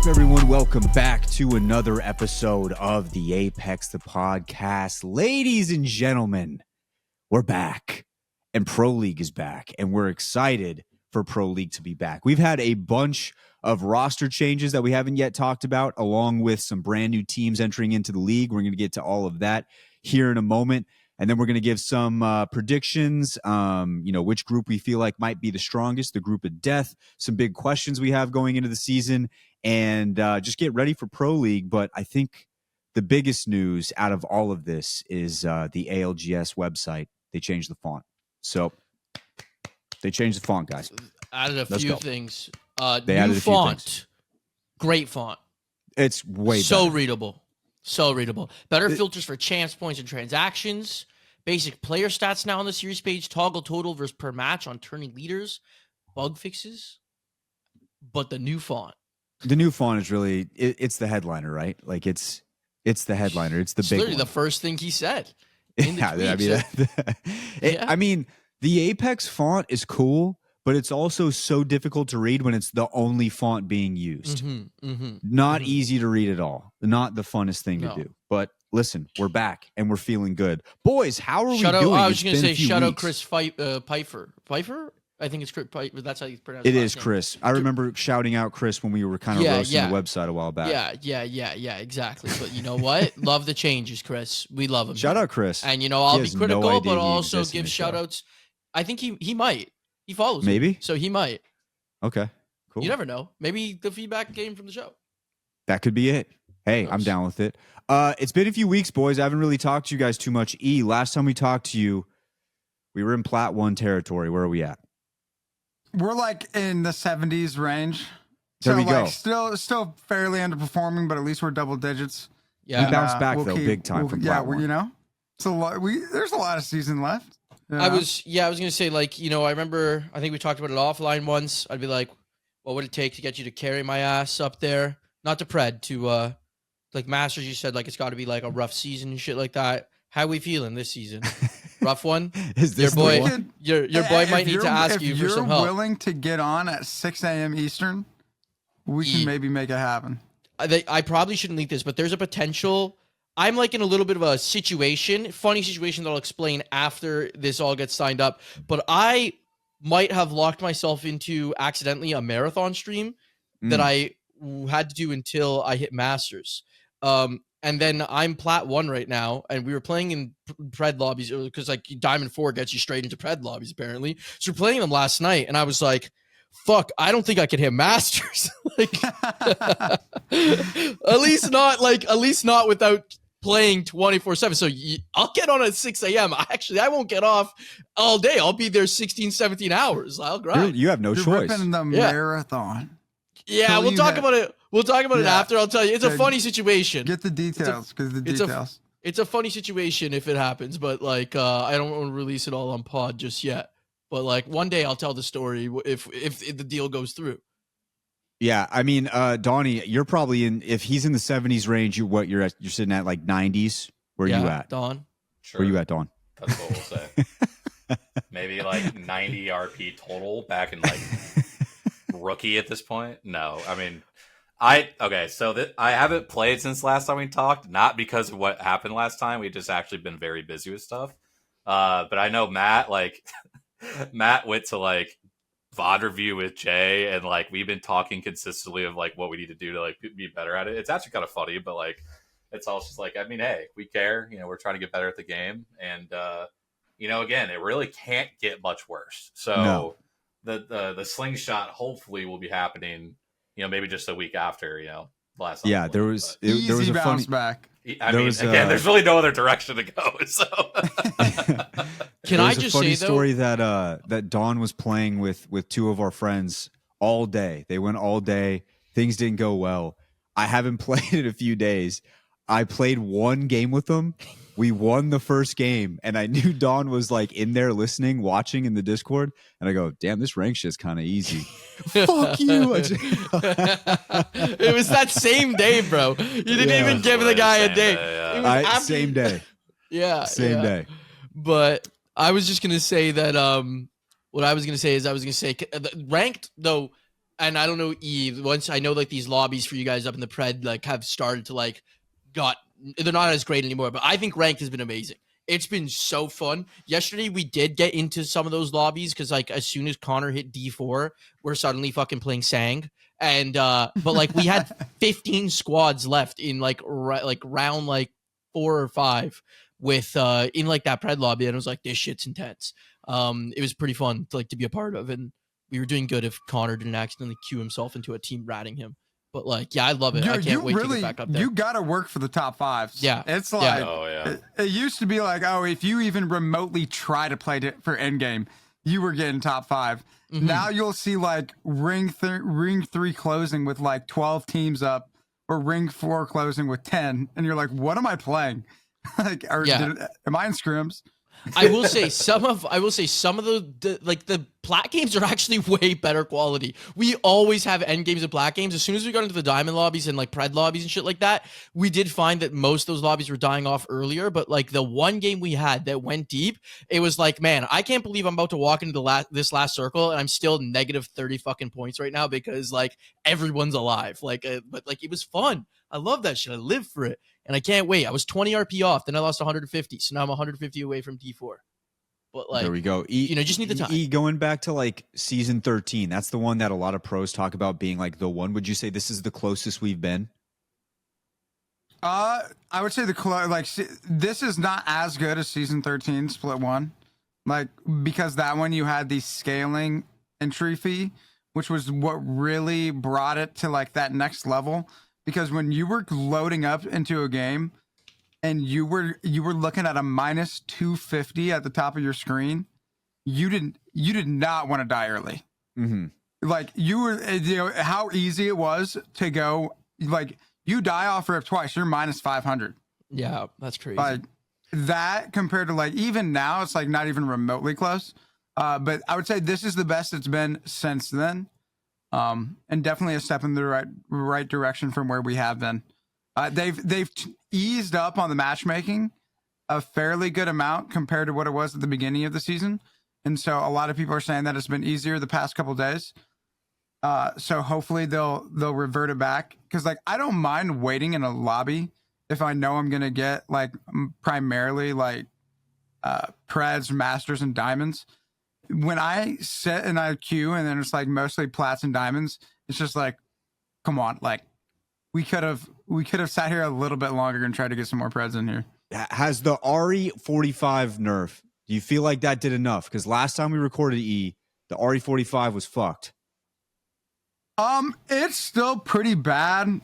up, everyone? Welcome back to another episode of the Apex the Podcast. Ladies and gentlemen, we're back, and Pro League is back, and we're excited for Pro League to be back. We've had a bunch of roster changes that we haven't yet talked about, along with some brand new teams entering into the league. We're going to get to all of that here in a moment. And then we're going to give some predictions, which group we feel like might be the strongest, the group of death, some big questions we have going into the season, and just get ready for Pro League. But I think the biggest news out of all of this is the ALGS website. They changed the font. So they changed the font, guys. Added a few things. They added a few things. Great font. It's way so better. Readable. So readable. Better filters for chance points and transactions. Basic player stats now on the series page. Toggle total versus per match on turning leaders. Bug fixes. But the new font. The new font is really, it's the headliner, right? Like it's the headliner. It's the big literally one. The first thing he said. In the tweet, I mean, the Apex font is cool, but it's also so difficult to read when it's the only font being used. Not easy to read at all. Not the funnest thing to do. But listen, we're back and we're feeling good. Boys, how are we doing? I was going to say, shout out Chris Pfeiffer. Pfeiffer? I think it's Chris Pfeiffer. That's how you pronounce it. It is Chris. I remember shouting out Chris when we were kind of roasting the website a while back. Yeah, exactly. But you know what? Love the changes, Chris. We love him. Shout out Chris. And, I'll be critical, but also give shout outs. I think he might. He follows me, so he might. Okay, cool. You never know. Maybe the feedback came from the show. That could be it. Hey, I'm down with it. It's been a few weeks, boys. I haven't really talked to you guys too much. Last time we talked to you, we were in Plat 1 territory. Where are we at? We're like in the 70s range. There we go. Still fairly underperforming, but at least we're double digits. Yeah, we bounced back though, big time from Plat 1. it's a lot. There's a lot of season left. I was gonna say, I remember, I think we talked about it offline once. I'd be like, what would it take to get you to carry my ass up there? Not to pred, to Masters, you said it's got to be like a rough season and shit like that. How we feeling this season? Rough one? Is this your boy might need to ask you for some help. If you're willing to get on at 6 a.m. Eastern, we can maybe make it happen. I probably shouldn't leak this, but there's a potential. I'm in a little bit of a funny situation that I'll explain after this all gets signed up. But I might have locked myself into accidentally a marathon stream that I had to do until I hit Masters. And then I'm Plat 1 right now, and we were playing in Pred lobbies because Diamond 4 gets you straight into Pred lobbies apparently. So we're playing them last night, and I was like, fuck, I don't think I could hit Masters. At least not without playing 24/7. So I'll get on at 6 a.m. I won't get off all day. I'll be there 16, 17 hours. I'll grind. You have no choice. Ripping the marathon. Yeah, we'll talk about it. We'll talk about it after. I'll tell you. It's a funny situation. Get the details, because the details. It's a funny situation if it happens, but I don't want to release it all on pod just yet. But one day I'll tell the story if the deal goes through. Yeah, I mean, Donnie, you're probably if he's in the 70s range, you're sitting at 90s. Where are you at, Don? Sure. Where you at, Don? That's what we'll say. Maybe 90 RP total back in rookie at this point. No, I mean, I haven't played since last time we talked, not because of what happened last time. We've just actually been very busy with stuff. But I know Matt, Matt went to VOD review with Jay, and we've been talking consistently of what we need to do to be better at it. It's actually kind of funny, but it's all just hey, we care. We're trying to get better at the game, and again, it really can't get much worse. So the slingshot hopefully will be happening. Maybe just a week after. The last. Yeah, there was a bounce funny back. I mean, again, there's really no other direction to go. So, can I just say though, story that Dawn was playing with two of our friends all day. They went all day. Things didn't go well. I haven't played in a few days. I played one game with them. We won the first game, and I knew Dawn was in there listening, watching in the Discord, and I go, "Damn, this rank shit's kind of easy." Fuck you! It was that same day, bro. You didn't even give the guy a day. Same day. Yeah, same day. But I was just gonna say that. What I was gonna say is, ranked though. and I don't know, Eve, once I know like these lobbies for you guys up in the Pred like have started to like they're not as great anymore, but I think ranked has been amazing. It's been so fun. Yesterday we did get into some of those lobbies because like as soon as Connor hit D4, we're suddenly fucking playing Sang. And but like we had 15 squads left in like round like 4 or 5 with in like that Pred lobby, and it was like, this shit's intense. It was pretty fun to like to be a part of, and we were doing good if Connor didn't accidentally queue himself into a team ratting him. But like, yeah, I love it. I can't wait to get back up there. You got to work for the top 5s. Yeah. It's like, Oh, yeah. It used to be like, oh, if you even remotely try to play for endgame, you were getting top 5. Mhm. Now you'll see like ring 3 closing with like 12 teams up, or ring 4 closing with 10. And you're like, what am I playing? Like, am I in scrims? I will say some of the plat games are actually way better quality. We always have end games and plat games. As soon as we got into the diamond lobbies and like Pred lobbies and shit like that, we did find that most of those lobbies were dying off earlier. But like the one game we had that went deep, it was like, man, I can't believe I'm about to walk into this last circle and I'm still negative 30 fucking points right now because like everyone's alive. Like, but like it was fun. I love that shit. I live for it. And I can't wait. I was 20 RP off. Then I lost 150. So now I'm 150 away from D4. But like, there we go. Just need the time. Going back to like season 13, that's the one that a lot of pros talk about being like the one. Would you say this is the closest we've been? I would say this is not as good as season 13 split 1. Like, because that one you had the scaling entry fee, which was what really brought it to like that next level. Because when you were loading up into a game and you were looking at a minus 250 at the top of your screen, you did not want to die early. Mm-hmm. Like how easy it was to go, like you die off rip twice, you're minus 500. Yeah, that's crazy. Like that compared to like even now, it's like not even remotely close. But I would say this is the best it's been since then. And definitely a step in the right direction from where we have been. They've eased up on the matchmaking a fairly good amount compared to what it was at the beginning of the season, and so a lot of people are saying that it's been easier the past couple of days. So hopefully they'll revert it back, because like I don't mind waiting in a lobby if I know I'm gonna get like primarily like Preds, Masters, and Diamonds. When I sit and I queue and then it's like mostly plats and diamonds, it's just like, come on, like we could have sat here a little bit longer and tried to get some more Preds in here. Has the RE45 nerf, do you feel like that did enough? Because last time we recorded the RE45 was fucked. It's still pretty bad.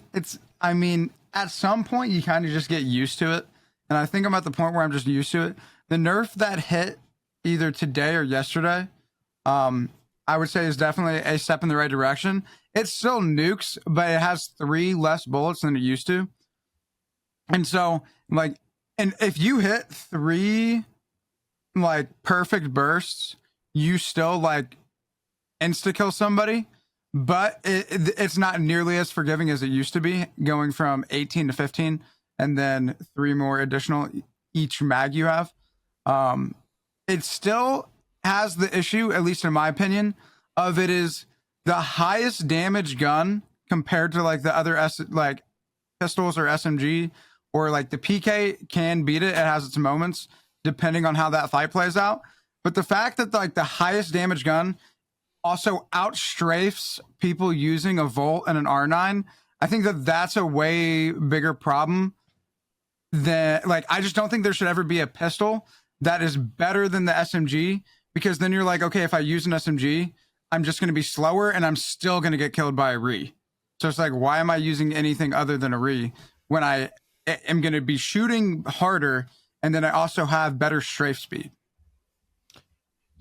I mean, at some point you kind of just get used to it. And I think I'm at the point where I'm just used to it. The nerf that hit either today or yesterday, I would say is definitely a step in the right direction. It still nukes, but it has 3 less bullets than it used to. And so, like, and if you hit 3, like, perfect bursts, you still, like, insta-kill somebody, but it's not nearly as forgiving as it used to be, going from 18 to 15, and then 3 more additional each mag you have. It still has the issue, at least in my opinion, of it is the highest damage gun compared to like the other like pistols or SMG, or like the PK can beat it. It has its moments depending on how that fight plays out. But the fact that like the highest damage gun also outstrafes people using a Volt and an R9, I think that that's a way bigger problem than like, I just don't think there should ever be a pistol that is better than the SMG, because then you're like, okay, if I use an SMG, I'm just going to be slower and I'm still going to get killed by a Re. So it's like, why am I using anything other than a Re when I am going to be shooting harder, and then I also have better strafe speed?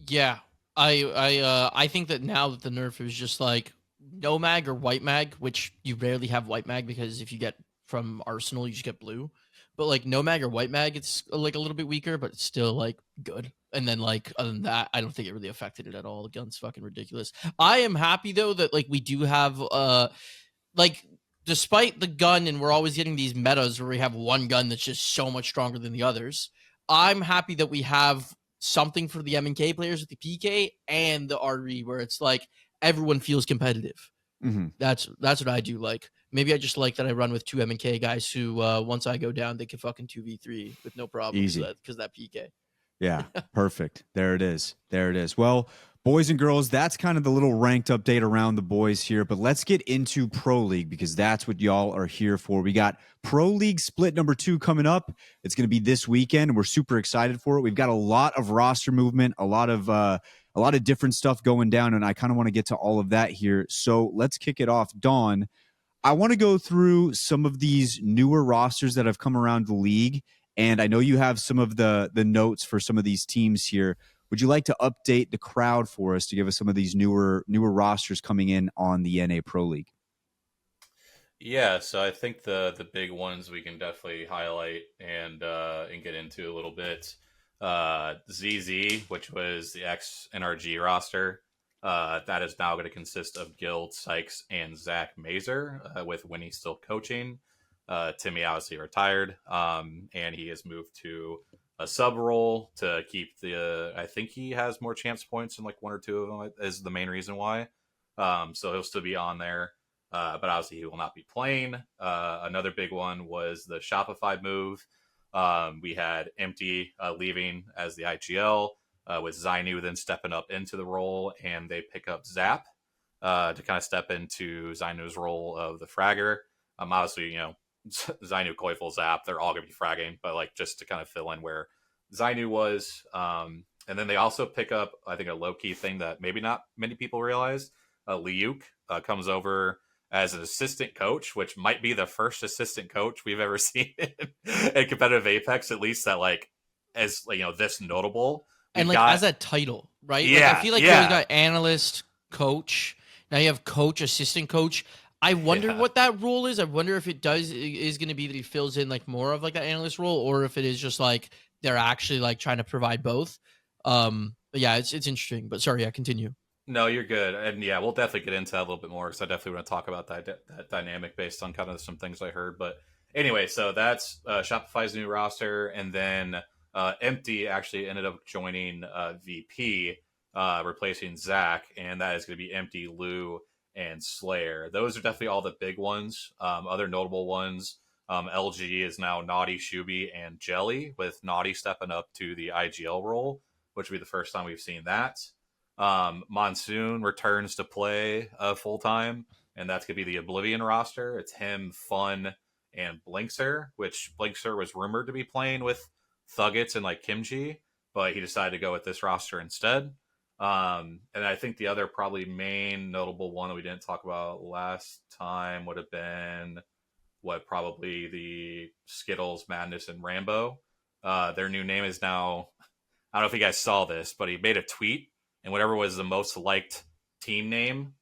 Yeah, I think that now that the nerf is just like no mag or white mag, which you rarely have white mag because if you get from Arsenal, you just get blue. But like no mag or white mag, it's like a little bit weaker, but it's still like good. And then like other than that, I don't think it really affected it at all. The gun's fucking ridiculous. I am happy though that like we do have like despite the gun, and we're always getting these metas where we have one gun that's just so much stronger than the others. I'm happy that we have something for the M&K players with the PK and the RE, where it's like everyone feels competitive. That's what I do like. Maybe I just like that I run with 2 M&K guys who, once I go down, they can fucking 2v3 with no problem. Easy. Because that PK. Yeah, perfect. There it is. Well, boys and girls, that's kind of the little ranked update around the boys here. But let's get into Pro League because that's what y'all are here for. We got Pro League split number 2 coming up. It's going to be this weekend. We're super excited for it. We've got a lot of roster movement, a lot of different stuff going down, and I kind of want to get to all of that here. So let's kick it off. Dawn, I want to go through some of these newer rosters that have come around the league. And I know you have some of the notes for some of these teams here. Would you like to update the crowd for us to give us some of these newer rosters coming in on the NA Pro League? Yeah, so I think the big ones we can definitely highlight and get into a little bit. ZZ, which was the ex-NRG roster, that is now going to consist of Guild, Sykes, and Zach Mazer, with Winnie still coaching. Timmy obviously retired, and he has moved to a sub role to keep I think he has more champs points than like 1 or 2 of them is the main reason why. So he'll still be on there, but obviously he will not be playing. Another big one was the Shopify move. We had Empty leaving as the IGL, with Zainu then stepping up into the role, and they pick up Zap to kind of step into Zainu's role of the fragger. Obviously, Zainu, Koifel, Zap, they're all going to be fragging, but like just to kind of fill in where Zainu was. And then they also pick up, I think, a low-key thing that maybe not many people realize. Liuk comes over as an assistant coach, which might be the first assistant coach we've ever seen in competitive Apex, at least that like as this notable. And like as a title, right? Yeah, like, I feel like you got analyst, coach. Now you have coach, assistant coach. I wonder what that role is. I wonder if it is going to be that he fills in like more of like that analyst role, or if it is just like they're actually like trying to provide both. But yeah, it's interesting. But sorry, continue. No, you're good. And yeah, we'll definitely get into that a little bit more because I definitely want to talk about that dynamic based on kind of some things I heard. But anyway, so that's Shopify's new roster. And then Empty actually ended up joining VP, replacing Zach. And that is going to be Empty, Lou, and Slayer. Those are definitely all the big ones. Other notable ones, LG is now Naughty, Shuby, and Jelly, with Naughty stepping up to the IGL role, which will be the first time we've seen that. Monsoon returns to play full-time, and that's going to be the Oblivion roster. It's him, Fun, and Blinkser, which Blinkser was rumored to be playing with Thuggets and like Kimchi, but he decided to go with this roster instead. And I think the other probably main notable one that we didn't talk about last time would have been probably the Skittles, Madness, and Rambo. Their new name is now, I don't know if you guys saw this, but he made a tweet, and whatever was the most liked team name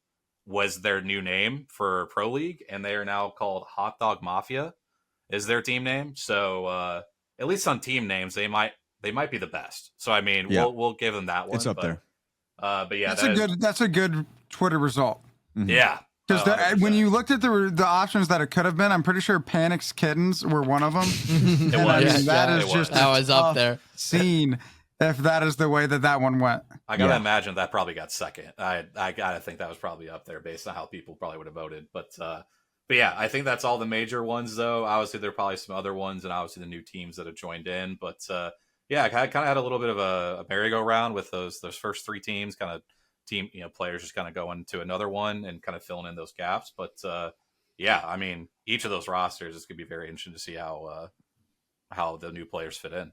was their new name for Pro League, and they are now called Hot Dog Mafia is their team name. So at least on team names, they might be the best. So I mean, we'll give them that one. It's up there. But yeah, that's a good Twitter result. Mm-hmm. Yeah. Because when you looked at the options that it could have been, I'm pretty sure Panic's Kittens were one of them. That was up there. Scene if that is the way that one went. I gotta imagine that probably got second. I gotta think that was probably up there based on how people probably would have voted. But yeah, I think that's all the major ones though. Obviously, there are probably some other ones, and obviously the new teams that have joined in. But yeah, I kind of had a little bit of a merry-go-round with those first 3 teams, kind of team players just kind of going to another one and kind of filling in those gaps. But yeah, I mean, each of those rosters is gonna be very interesting to see how the new players fit in.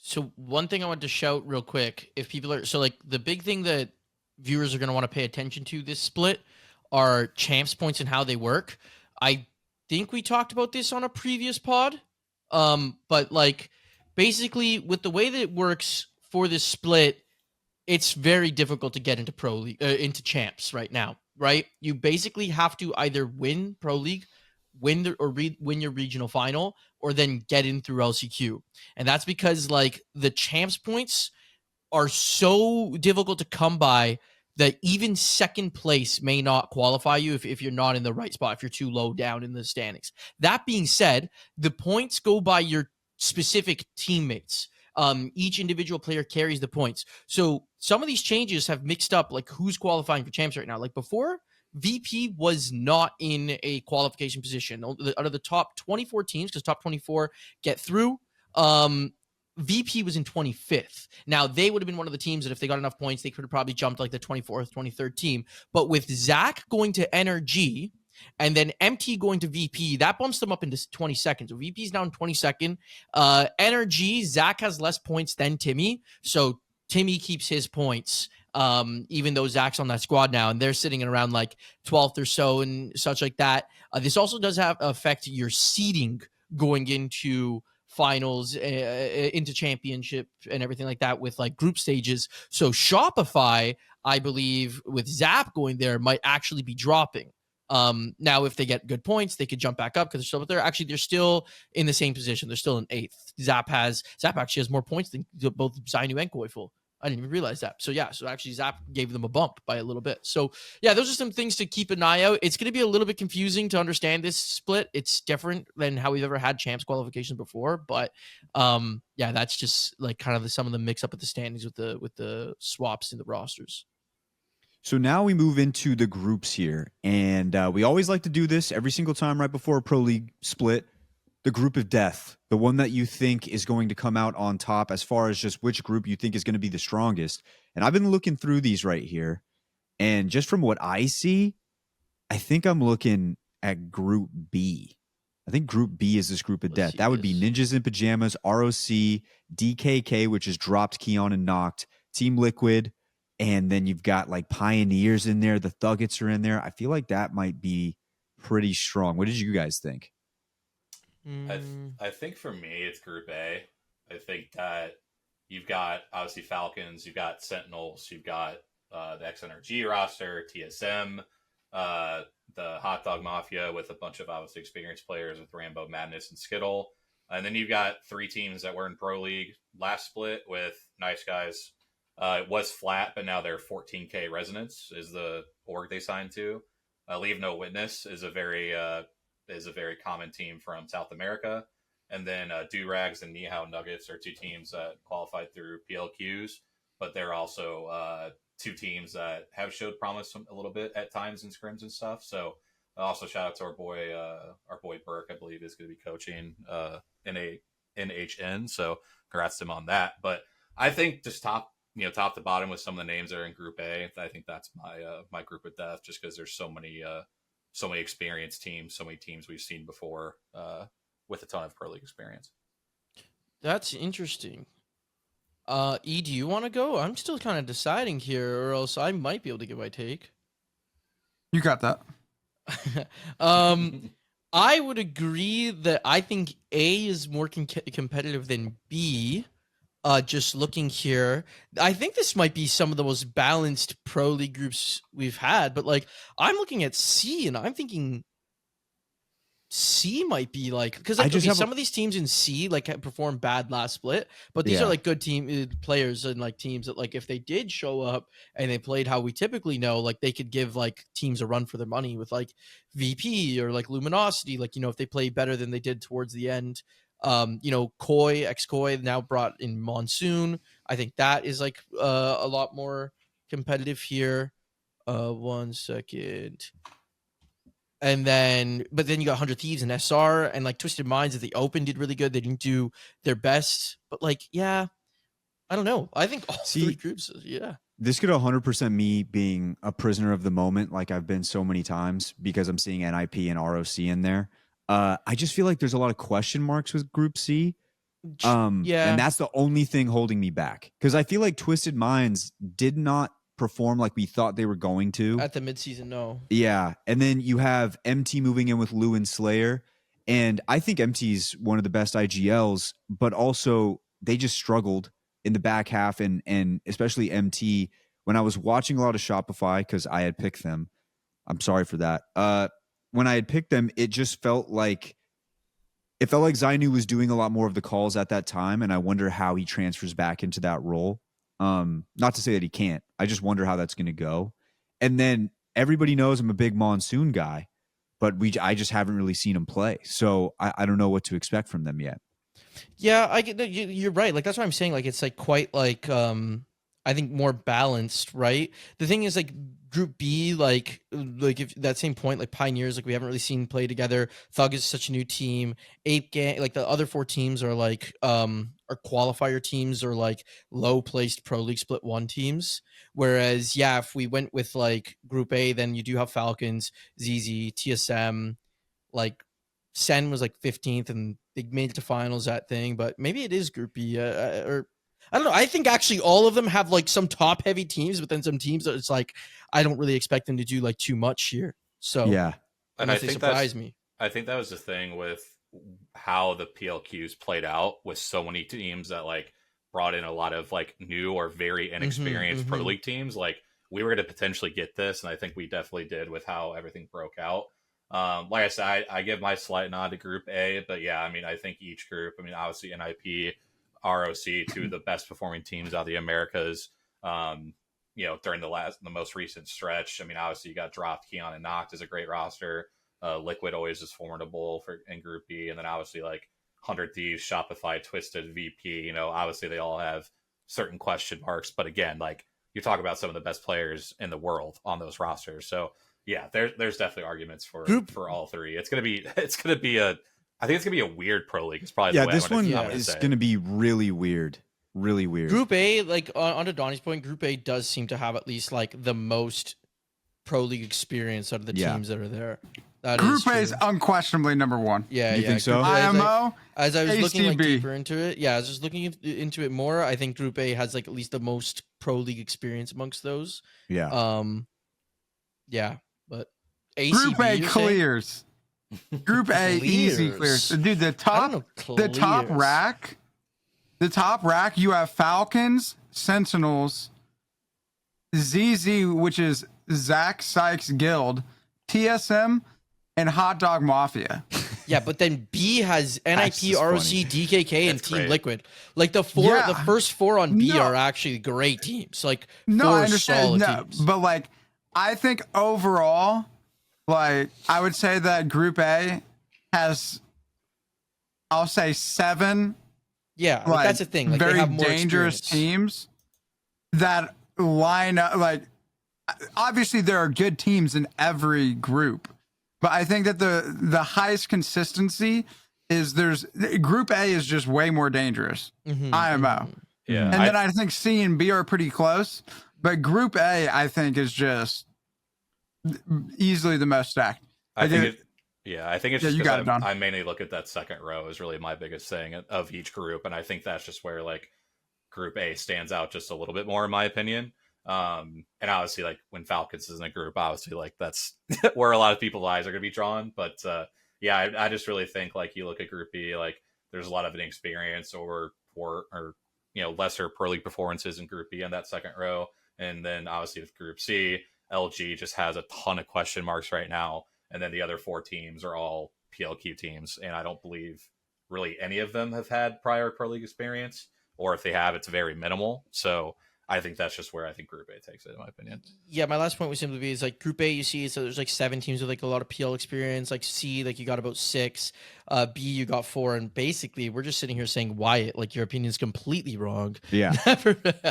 So one thing I want to shout real quick, if people are like the big thing that viewers are going to want to pay attention to this split are champs points and how they work. I think we talked about this on a previous pod, but like basically with the way that it works for this split, it's very difficult to get into Pro League, into champs right now. Right? You basically have to either win Pro League, win your regional final, or then get in through LCQ. And that's because like the champs points are so difficult to come by that even second place may not qualify you if you're not in the right spot, if you're too low down in the standings. That being said, the points go by your specific teammates. Each individual player carries the points. So some of these changes have mixed up like who's qualifying for champs right now. Like before, VP was not in a qualification position. Out of the top 24 teams, because top 24 get through, VP was in 25th. Now, they would have been one of the teams that if they got enough points, they could have probably jumped like the 24th, 23rd team. But with Zach going to NRG and then MT going to VP, that bumps them up into 22nd. So VP's down 22nd. NRG, Zach has less points than Timmy. So Timmy keeps his points, even though Zach's on that squad now, and they're sitting at around like 12th or so and such like that. This also does affect your seeding going into finals, into championship and everything like that with like group stages. So Shopify, I believe, with Zap going there, might actually be dropping. Now, if they get good points, they could jump back up because they're still up there. Actually, they're still in the same position. They're still in 8th. Zap actually has more points than both Zainu and Koiful. I didn't even realize that. So yeah, so actually Zap gave them a bump by a little bit. So yeah, those are some things to keep an eye out. It's going to be a little bit confusing to understand this split. It's different than how we've ever had champs qualifications before, but yeah, that's just like kind of some of the mix up at the standings with the swaps in the rosters. So now we move into the groups here, and we always like to do this every single time right before a Pro League split. The group of death, the one that you think is going to come out on top as far as just which group you think is going to be the strongest. And I've been looking through these right here, and just from what I see, I think I'm looking at Group B. I think Group B is this group of death. That would be Ninjas in Pajamas, ROC, DKK, which is dropped Keon and knocked, Team Liquid, and then you've got like Pioneers in there. The Thuggets are in there. I feel like that might be pretty strong. What did you guys think? I think for me, it's Group A. I think that you've got obviously Falcons, you've got Sentinels, you've got the XNRG roster, TSM, the Hot Dog Mafia with a bunch of obviously experienced players with Rambo, Madness, and Skittle. And then you've got 3 teams that were in Pro League last split with Nice Guys. It was flat, but now they're 14K Resonance is the org they signed to. Leave No Witness is a very common team from South America. And then Do-Rags and Nihao Nuggets are 2 teams that qualified through PLQs, but they're also 2 teams that have showed promise a little bit at times in scrims and stuff. So also shout out to our boy Burke, I believe is going to be coaching NHN. So congrats to him on that. But I think just top to bottom with some of the names that are in Group A, I think that's my group of death, just because there's so many experienced teams, so many teams we've seen before with a ton of Pro League experience. That's interesting. E, do you want to go? I'm still kind of deciding here, or else I might be able to give my take. You got that. I would agree that I think A is more competitive than B. Just looking here, I think this might be some of the most balanced Pro League groups we've had, but like I'm looking at C and I'm thinking C might be like, because like, some of these teams in C like performed bad last split, but these are like good team players and like teams that like if they did show up and they played how we typically know, like they could give like teams a run for their money with like VP or like Luminosity, like if they play better than they did towards the end. Koi now brought in Monsoon. I think that is like a lot more competitive here. 1 second. And then, but then you got 100 Thieves and SR and like Twisted Minds at the Open did really good. They didn't do their best, but like, yeah, I don't know. I think all 3 groups, yeah. This could 100% me being a prisoner of the moment, like I've been so many times because I'm seeing NIP and ROC in there. I just feel like there's a lot of question marks with Group C. And that's the only thing holding me back. Because I feel like Twisted Minds did not perform like we thought they were going to. At the midseason, no. Yeah. And then you have MT moving in with Lou and Slayer. And I think MT's one of the best IGLs, but also they just struggled in the back half and especially MT. When I was watching a lot of Shopify, because I had picked them, I'm sorry for that. When I had picked them, it just felt like Zainu was doing a lot more of the calls at that time, and I wonder how he transfers back into that role. Not to say that he can't. I just wonder how that's going to go. And then everybody knows I'm a big Monsoon guy, but I just haven't really seen him play, so I don't know what to expect from them yet. Yeah, I get you're right. Like that's what I'm saying. Like it's like quite like I think more balanced, right? The thing is like Group B, like if that same point, like Pioneers, like we haven't really seen play together. Thug is such a new team. Ape Gang, like the other 4 teams are like are qualifier teams or like low placed Pro League Split 1 teams. Whereas, yeah, if we went with like Group A, then you do have Falcons, ZZ, TSM, like Sen was like 15th and they made it to finals, that thing. But maybe it is Group B, or I don't know. I think actually all of them have like some top heavy teams, but then some teams that it's like I don't really expect them to do like too much here. So Yeah. And I unless they think surprise me. I think that was the thing with how the PLQs played out with so many teams that like brought in a lot of like new or very inexperienced pro league teams. Like we were going to potentially get this, and I think we definitely did with how everything broke out. Like I said, I give my slight nod to Group A, but yeah, I mean, I think each group, I mean, obviously NIP, ROC, two of the best performing teams out of the Americas. You know, during the most recent stretch. I mean, obviously you got dropped. Keon and Noct is a great roster. Liquid always is formidable in Group B, and then obviously like 100 Thieves, Shopify, Twisted, VP. You know, obviously they all have certain question marks, but again, like you talk about some of the best players in the world on those rosters. So yeah, there's definitely arguments for all three. It's gonna be I think it's gonna be a weird pro league. It's probably Yeah, this one is going to be really weird. Really weird. Group A, like on to Donnie's point, Group A does seem to have at least like the most pro league experience out of the teams that are there. That Group A is unquestionably number 1. Yeah, you think so? IMO, as I was looking like ACB. deeper into it, I was just looking into it more. I think Group A has like at least the most pro league experience amongst those. Yeah. Yeah, but ACB, Group A clears. Group A easy clears. Dude, the top rack. The top rack, you have Falcons, Sentinels, ZZ, which is Zach Sykes Guild, TSM, and Hot Dog Mafia. Yeah, but then B has NIP, ROC, DKK, and Team great. Liquid. Like the first 4 on B are actually great teams. Like No, 4 I understand. solid teams. But like, I think overall, like, I would say that Group A has, I'll say 7. Yeah, like that's the thing. Like very they have more dangerous experience. teams that line up. Like, obviously there are good teams in every group, but I think that the highest consistency is Group A is just way more dangerous. IMO. Yeah, And then I think C and B are pretty close, but Group A I think is just easily the most stacked. I think it's just you got it, because Don. I mainly look at that second row is really my biggest thing of each group, and I think that's just where like Group A stands out just a little bit more in my opinion. And obviously, like when Falcons is in a group, obviously like that's where a lot of people's eyes are going to be drawn. But yeah, I just really think like you look at Group B, like there's a lot of inexperience or lesser pro league performances in Group B on that second row, and then obviously with Group C, LG just has a ton of question marks right now. And then the other 4 teams are all PLQ teams. And I don't believe really any of them have had prior pro league experience, or if they have, it's very minimal. So I think that's just where I think Group A takes it, in my opinion. Yeah, my last point would simply be is like Group A, you see, so there's like 7 teams with like a lot of PL experience. Like C, like you got about 6. B, you got 4, and basically we're just sitting here saying Wyatt, like your opinion is completely wrong. Yeah.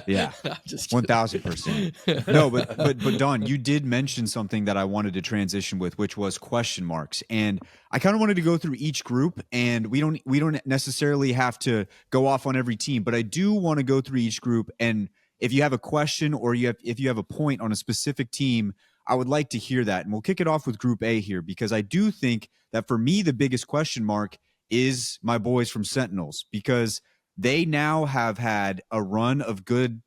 Yeah. I'm just kidding. 1000%. No, but Don, you did mention something that I wanted to transition with, which was question marks. And I kind of wanted to go through each group, and we don't necessarily have to go off on every team, but I do want to go through each group, and if you have a question or if you have a point on a specific team, I would like to hear that. And we'll kick it off with Group A here, because I do think that for me, the biggest question mark is my boys from Sentinels, because they now have had a run of good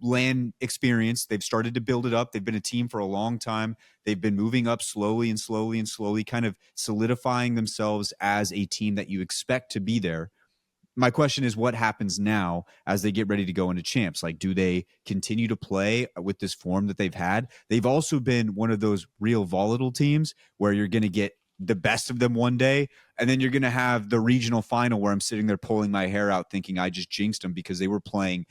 LAN experience. They've started to build it up. They've been a team for a long time. They've been moving up slowly, kind of solidifying themselves as a team that you expect to be there. My question is, what happens now as they get ready to go into champs? Like, do they continue to play with this form that they've had? They've also been one of those real volatile teams where you're going to get the best of them one day, and then you're going to have the regional final where I'm sitting there pulling my hair out thinking I just jinxed them because they were playing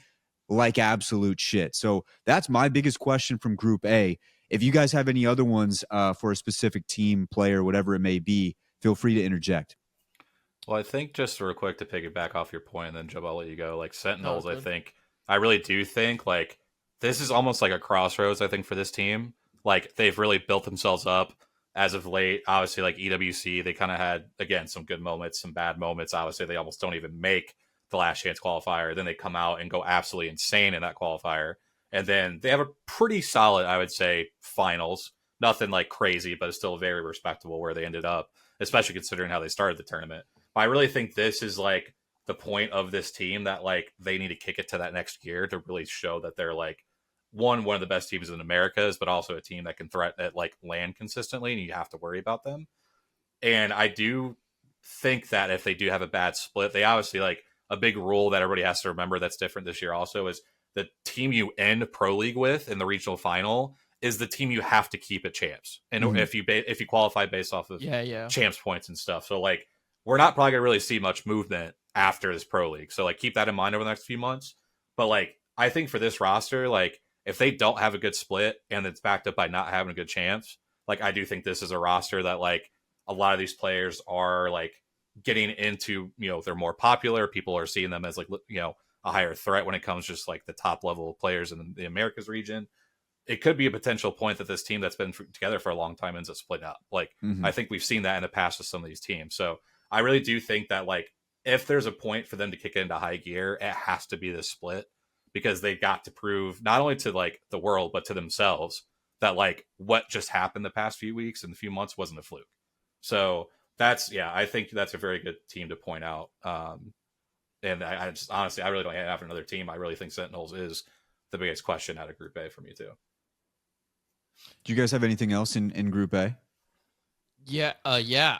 like absolute shit. So that's my biggest question from Group A. If you guys have any other ones for a specific team, player, whatever it may be, feel free to interject. Well, I think just real quick to piggyback off your point, and then Joe, I'll let you go. Like Sentinels, I really do think like this is almost like a crossroads, I think, for this team. Like, they've really built themselves up as of late. Obviously, like EWC, they kind of had, again, some good moments, some bad moments. Obviously, they almost don't even make the last chance qualifier. Then they come out and go absolutely insane in that qualifier. And then they have a pretty solid, I would say, finals. Nothing like crazy, but it's still very respectable where they ended up, especially considering how they started the tournament. But I really think this is like the point of this team that like they need to kick it to that next gear to really show that they're like one of the best teams in Americas, but also a team that can threaten at like land consistently, and you have to worry about them. And I do think that if they do have a bad split, they obviously like a big rule that everybody has to remember that's different this year also is the team you end Pro League with in the regional final is the team you have to keep at champs. And if you qualify based off of champs points and stuff. So like we're not probably gonna really see much movement after this Pro League. So like keep that in mind over the next few months. But like I think for this roster, like if they don't have a good split and it's backed up by not having a good chance, like I do think this is a roster that like a lot of these players are like getting into, you know, they're more popular. People are seeing them as like, you know, a higher threat when it comes just like the top level players in the Americas region. It could be a potential point that this team that's been together for a long time ends up splitting up. Like I think we've seen that in the past with some of these teams. So I really do think that like if there's a point for them to kick it into high gear, it has to be this split because they got to prove not only to like the world, but to themselves that like what just happened the past few weeks and a few months wasn't a fluke. So that's, yeah, I think that's a very good team to point out. And I just honestly, I really don't have another team. I really think Sentinels is the biggest question out of Group A for me too. Do you guys have anything else in Group A? Yeah.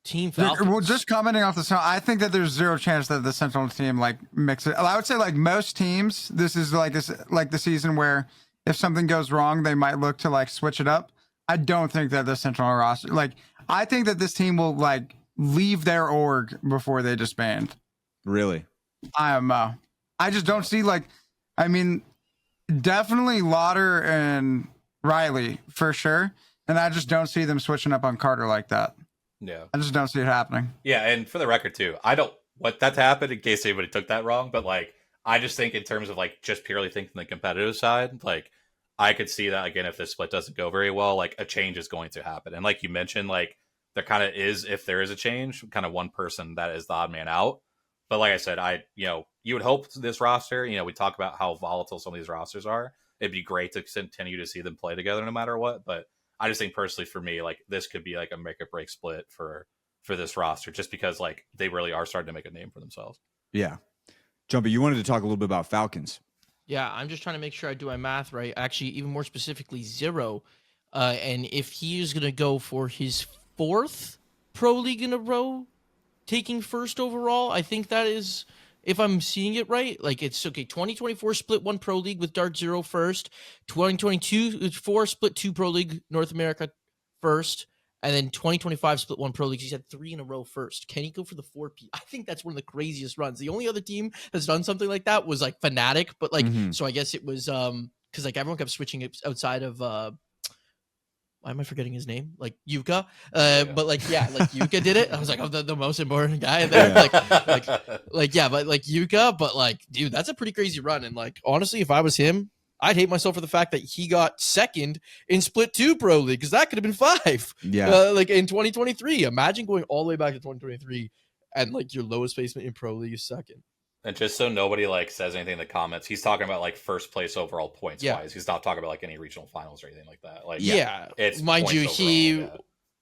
Team Falcons. Well, just commenting off the song, I think that there's zero chance that the Sentinel team like mix it. I would say like most teams, this is like the season where if something goes wrong, they might look to like switch it up. I don't think that the Sentinel roster, like I think that this team will like leave their org before they disband. Really? I just don't see like, I mean, definitely Lauder and Riley for sure, and I just don't see them switching up on Carter like that. Yeah, I just don't see it happening. Yeah, and for the record too, I don't want that to happen in case anybody took that wrong, but like I just think in terms of like just purely thinking the competitive side, like I could see that again if this split doesn't go very well, like a change is going to happen. And like you mentioned, like there kind of is, if there is a change, kind of one person that is the odd man out. But like I said, you would hope this roster, we talk about how volatile some of these rosters are. It'd be great to continue to see them play together no matter what. But I just think personally for me, like this could be like a make or break split for this roster, just because like they really are starting to make a name for themselves. Yeah. Jumpy, you wanted to talk a little bit about Falcons. Yeah, I'm just trying to make sure I do my math right. Actually, even more specifically, 0. And if he is going to go for his 4th Pro League in a row, taking first overall, I think that is, if I'm seeing it right, like it's okay. 2024 split 1 Pro League with Dart 0 first. 2022 4 split 2 Pro League North America first. And then 2025 split 1 Pro League. He's had 3 in a row first. Can he go for the 4P? I think that's one of the craziest runs. The only other team that's done something like that was like Fnatic, but like so I guess it was because like everyone kept switching it outside of why am I forgetting his name? Like Yuka. But like Yuka did it. I was like, the most important guy there. But like Yuka, but like, dude, that's a pretty crazy run. And like honestly, if I was him, I'd hate myself for the fact that he got 2nd in Split 2 Pro League, because that could have been 5. Yeah. Like in 2023. Imagine going all the way back to 2023 and like your lowest placement in Pro League is 2nd. And just so nobody like says anything in the comments, he's talking about like first place overall points wise. He's not talking about like any regional finals or anything like that. Like it's mind you, he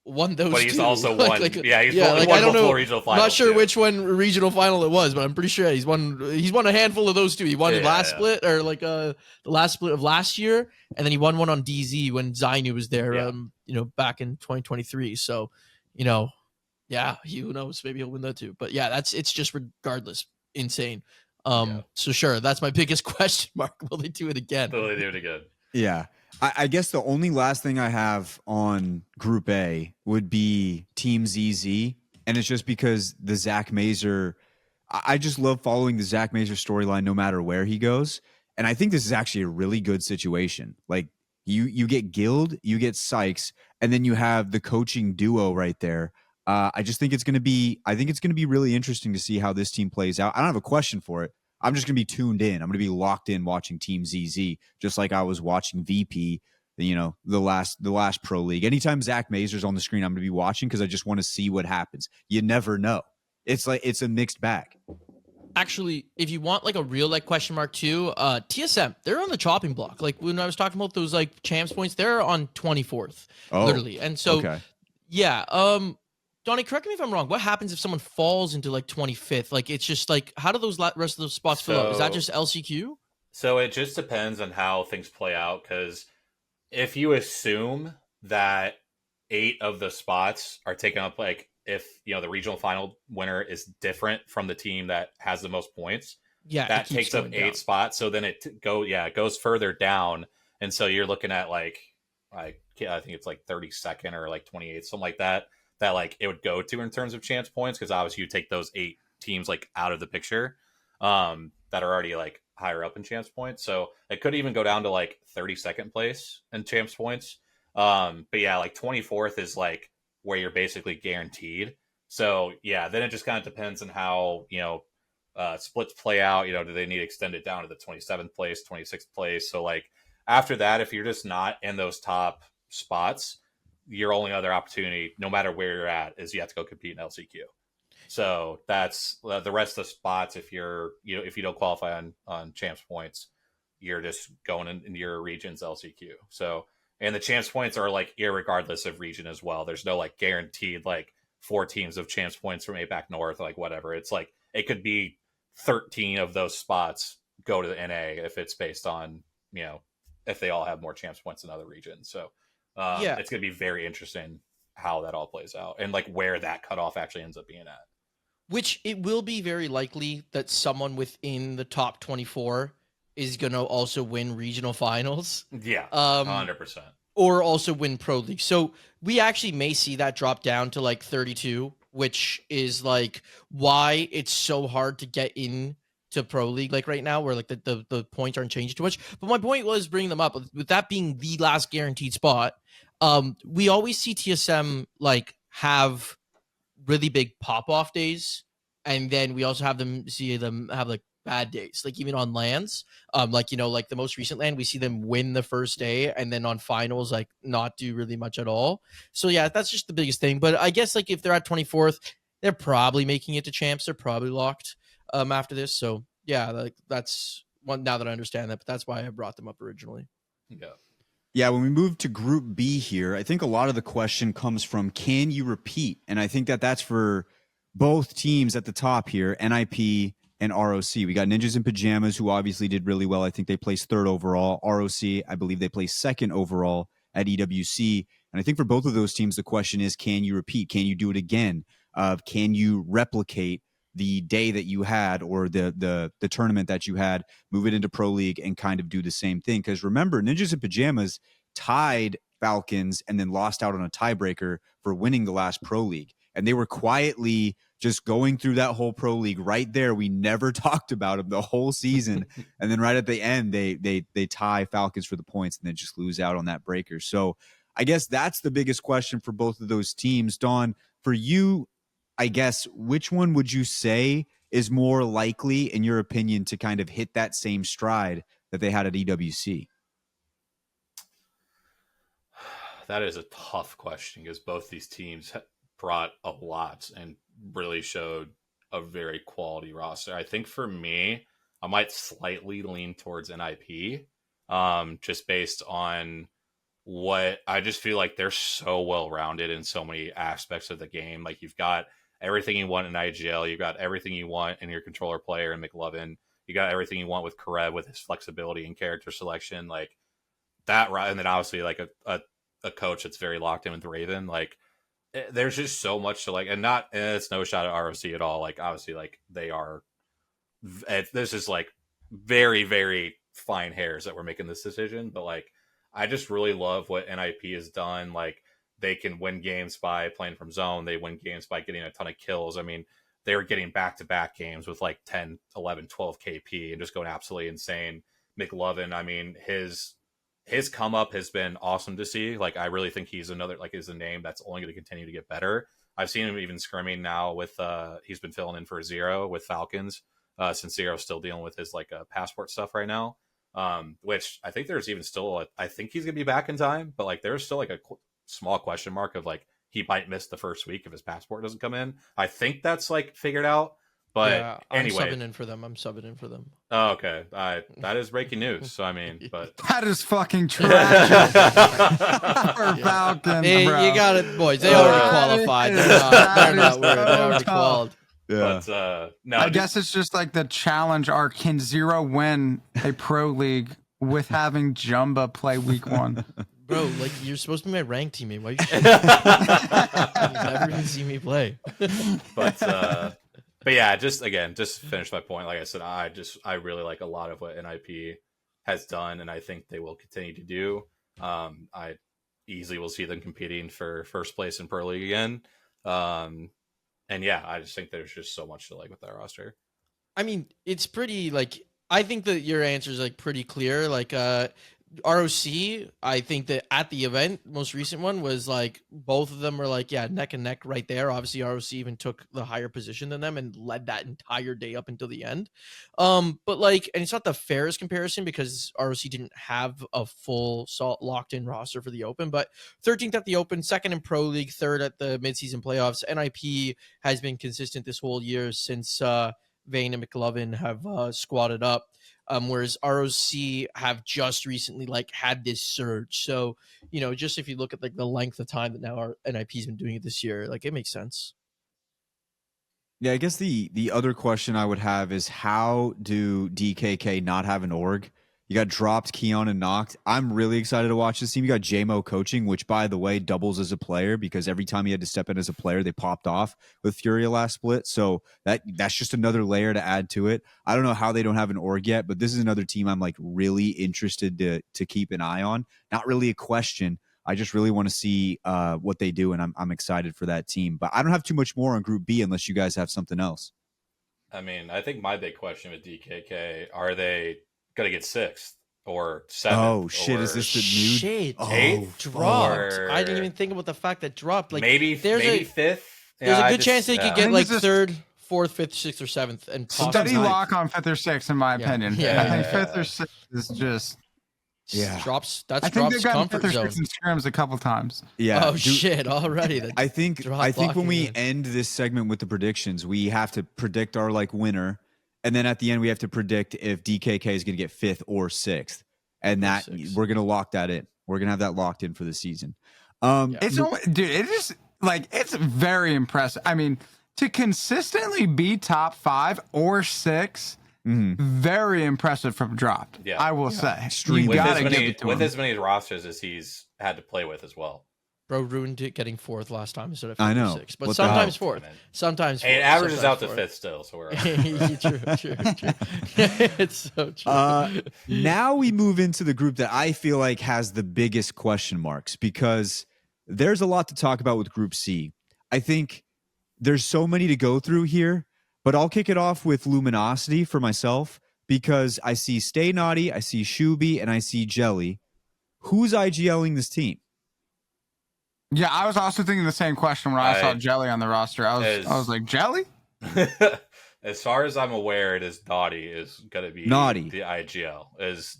won those. But he's two. also won. He's won I don't know. Regional finals. Not sure which one regional final it was, but I'm pretty sure he's won a handful of those two. He won the last split, or like the last split of last year, and then he won one on DZ when Zainu was there. Back in 2023. So, who knows? Maybe he'll win that too. But yeah, it's just regardless insane. So sure, that's my biggest question mark. Will they do it again? Will they do it again? Yeah. I guess the only last thing I have on Group A would be Team ZZ, and it's just because the Zach Mazer, I just love following the Zach Mazer storyline no matter where he goes, and I think this is actually a really good situation. Like you get Guild, you get Sykes, and then you have the coaching duo right there. I just think it's going to be really interesting to see how this team plays out. I don't have a question for it. I'm just going to be tuned in. I'm going to be locked in watching Team ZZ, just like I was watching VP, the last pro league. Anytime Zach Mazur's on the screen, I'm going to be watching because I just want to see what happens. You never know. It's a mixed bag. Actually, if you want like a real like question mark too, TSM, they're on the chopping block. Like when I was talking about those like champs points, they're on 24th, literally. And so, okay. Yeah. Donnie, correct me if I'm wrong. What happens if someone falls into like 25th? Like it's just like, how do those rest of those spots fill up? Is that just LCQ? So it just depends on how things play out. Because if you assume that 8 of the spots are taken up, like if the regional final winner is different from the team that has the most points, that takes up 8 spots. So then it goes further down, and so you're looking at like I think it's like 32nd or like 28th, something like that like it would go to in terms of chance points, because obviously you take those 8 teams like out of the picture that are already like higher up in champs points. So it could even go down to like 32nd place in champs points. But yeah, like 24th is like where you're basically guaranteed. So yeah, then it just kind of depends on how splits play out. Do they need to extend it down to the 27th place, 26th place? So like after that, if you're just not in those top spots, your only other opportunity, no matter where you're at, is you have to go compete in LCQ. So that's the rest of the spots. If if you don't qualify on champs points, you're just going in your region's LCQ. So, and the champs points are like irregardless of region as well. There's no like guaranteed like 4 teams of champs points from APAC North, like whatever. It's like it could be 13 of those spots go to the NA if it's based on if they all have more champs points than other regions. So it's going to be very interesting how that all plays out and like where that cutoff actually ends up being at. Which it will be very likely that someone within the top 24 is going to also win regional finals. Yeah, 100%. Or also win Pro League. So we actually may see that drop down to like 32, which is like why it's so hard to get in to Pro League like right now, where like the points aren't changing too much. But my point was bringing them up with that being the last guaranteed spot. We always see TSM like have really big pop-off days, and then we also have them have like bad days, like even on lands, like the most recent land, we see them win the first day and then on finals like not do really much at all. So yeah, that's just the biggest thing. But I guess like if they're at 24th, they're probably making it to champs. They're probably locked after this. So yeah, like that's one now that I understand that, but that's why I brought them up originally. Yeah, when we move to Group B here, I think a lot of the question comes from, can you repeat? And I think that's for both teams at the top here, NIP and ROC. We got Ninjas in Pajamas, who obviously did really well. I think they placed 3rd overall. ROC, I believe they placed 2nd overall at EWC. And I think for both of those teams, the question is, can you repeat? Can you do it again? Can you replicate the day that you had or the tournament that you had, move it into Pro League and kind of do the same thing? Because remember, Ninjas in Pajamas tied Falcons and then lost out on a tiebreaker for winning the last Pro League. And they were quietly just going through that whole Pro League right there. We never talked about them the whole season. And then right at the end, they tie Falcons for the points and then just lose out on that breaker. So I guess that's the biggest question for both of those teams. Dawn, for you, I guess, which one would you say is more likely, in your opinion, to kind of hit that same stride that they had at EWC? That is a tough question because both these teams brought a lot and really showed a very quality roster. I think for me, I might slightly lean towards NIP, just based on what I just feel like they're so well-rounded in so many aspects of the game. Like you've got everything you want in IGL. You've got everything you want in your controller player and McLovin. You got everything you want with Karev with his flexibility and character selection. Like that, and then obviously like a coach that's very locked in with Raven. Like there's just so much to like, and it's no shot at ROC at all. Like obviously like they are, this is like very, very fine hairs that we're making this decision. But like, I just really love what NIP has done. Like they can win games by playing from zone. They win games by getting a ton of kills. I mean, they were getting back-to-back games with like 10, 11, 12 KP and just going absolutely insane. McLovin, I mean, his come up has been awesome to see. Like, I really think he's another, like, is a name that's only going to continue to get better. I've seen him even scrimming now with, he's been filling in for Zero with Falcons. since Zero's still dealing with his like passport stuff right now. Which I think there's even still, I think he's gonna be back in time, but like there's still like a small question mark of like he might miss the first week if his passport doesn't come in. I think that's like figured out. But yeah, I'm anyway, subbing in for them. Oh, okay. That is breaking news. So I mean, but That is fucking trash. For Falcons, Hey, bro. you got it, boys. They already qualified. They're not worried. They already qualified. but no, I guess it's just like the challenge arc. Can Zero win a pro league with having Jumba play week 1? Bro, like you're supposed to be my rank teammate. Why you never even see me play? But yeah, just to finish my point, like I said, I really like a lot of what NIP has done, and I think they will continue to do. I easily will see them competing for first place in Pro League again. And yeah, I just think there's just so much to like with that roster. I mean, it's pretty like I think that your answer is like pretty clear. Like ROC, I think that at the event, most recent one was like both of them were like, yeah, neck and neck right there. Obviously, ROC even took the higher position than them and led that entire day up until the end. But like, and it's not the fairest comparison because ROC didn't have a full locked in roster for the Open, but 13th at the Open, second in Pro League, third at the midseason playoffs. NIP has been consistent this whole year since Vane and McLovin have squatted up. Whereas ROC have just recently like had this surge. So, you know, just if you look at like the length of time that now our NIP's been doing it this year, like it makes sense. Yeah, I guess the other question I would have is how do DKK not have an org? You got dropped, Keon, and knocked. I'm really excited to watch this team. You got JMO coaching, which, by the way, doubles as a player because every time he had to step in as a player, they popped off with Furia last split. So that's just another layer to add to it. I don't know how they don't have an org yet, but this is another team I'm like really interested to keep an eye on. Not really a question. I just really want to see what they do, and I'm excited for that team. But I don't have too much more on Group B unless you guys have something else. I mean, I think my big question with DKK, are they going to get 6th or 7th? Oh, shit. Is this the new? Shit. Oh, Dropped. or- I didn't even think about the fact that dropped. Like maybe 5th? There's a good chance they could get think like it's just- 3rd, 4th, 5th, 6th, or 7th. And Steady possibly lock on 5th or 6th, in my Yeah. opinion. Yeah. I think 5th or 6th is just. Yeah. drops. I That's think drops they've gotten 5th comfort or zone. 6th in scrims a couple times. Yeah. Oh shit! Already. I think drop when we blocking. end this segment with the predictions, we have to predict our like winner, and then at the end we have to predict if DKK is going to get 5th or 6th, and that 6th. we're going to lock that in. We're going to have that locked in for the season. It's dude, it is like it's very impressive. I mean, to consistently be top 5 or 6, very impressive from dropped. Yeah. I will say. Extremely. You With, gotta give it to with him. as many rosters as he's had to play with as well. Bro ruined it getting 4th last time instead of 5th I or know. 6th. But What the sometimes hell? 4th. Sometimes 4th. Hey, it averages out to sometimes 5th still, so we're 4th. True. It's so true. Now we move into the group that I feel like has the biggest question marks because there's a lot to talk about with Group C. I think there's so many to go through here, but I'll kick it off with Luminosity for myself because I see Stay Naughty, I see Shuby, and I see Jelly. Who's IGLing this team? Yeah, I was also thinking the same question when I saw I- Jelly on the roster. I was like, Jelly? As far as I'm aware, it is Naughty is going to be Naughty. the IGL.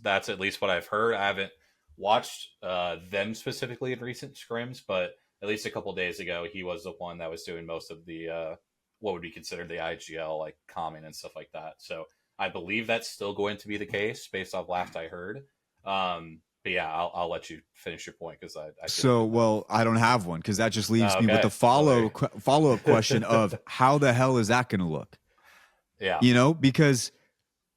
That's at least what I've heard. I haven't watched them specifically in recent scrims, but at least a couple days ago, he was the one that was doing most of the what would be considered the IGL, like comment and stuff like that. So I believe that's still going to be the case based off last I heard. But yeah, I'll let you finish your point because I So, well, I don't have one because that just leaves me with Okay. the follow-up question of how the hell is that going to look? yeah. You know, because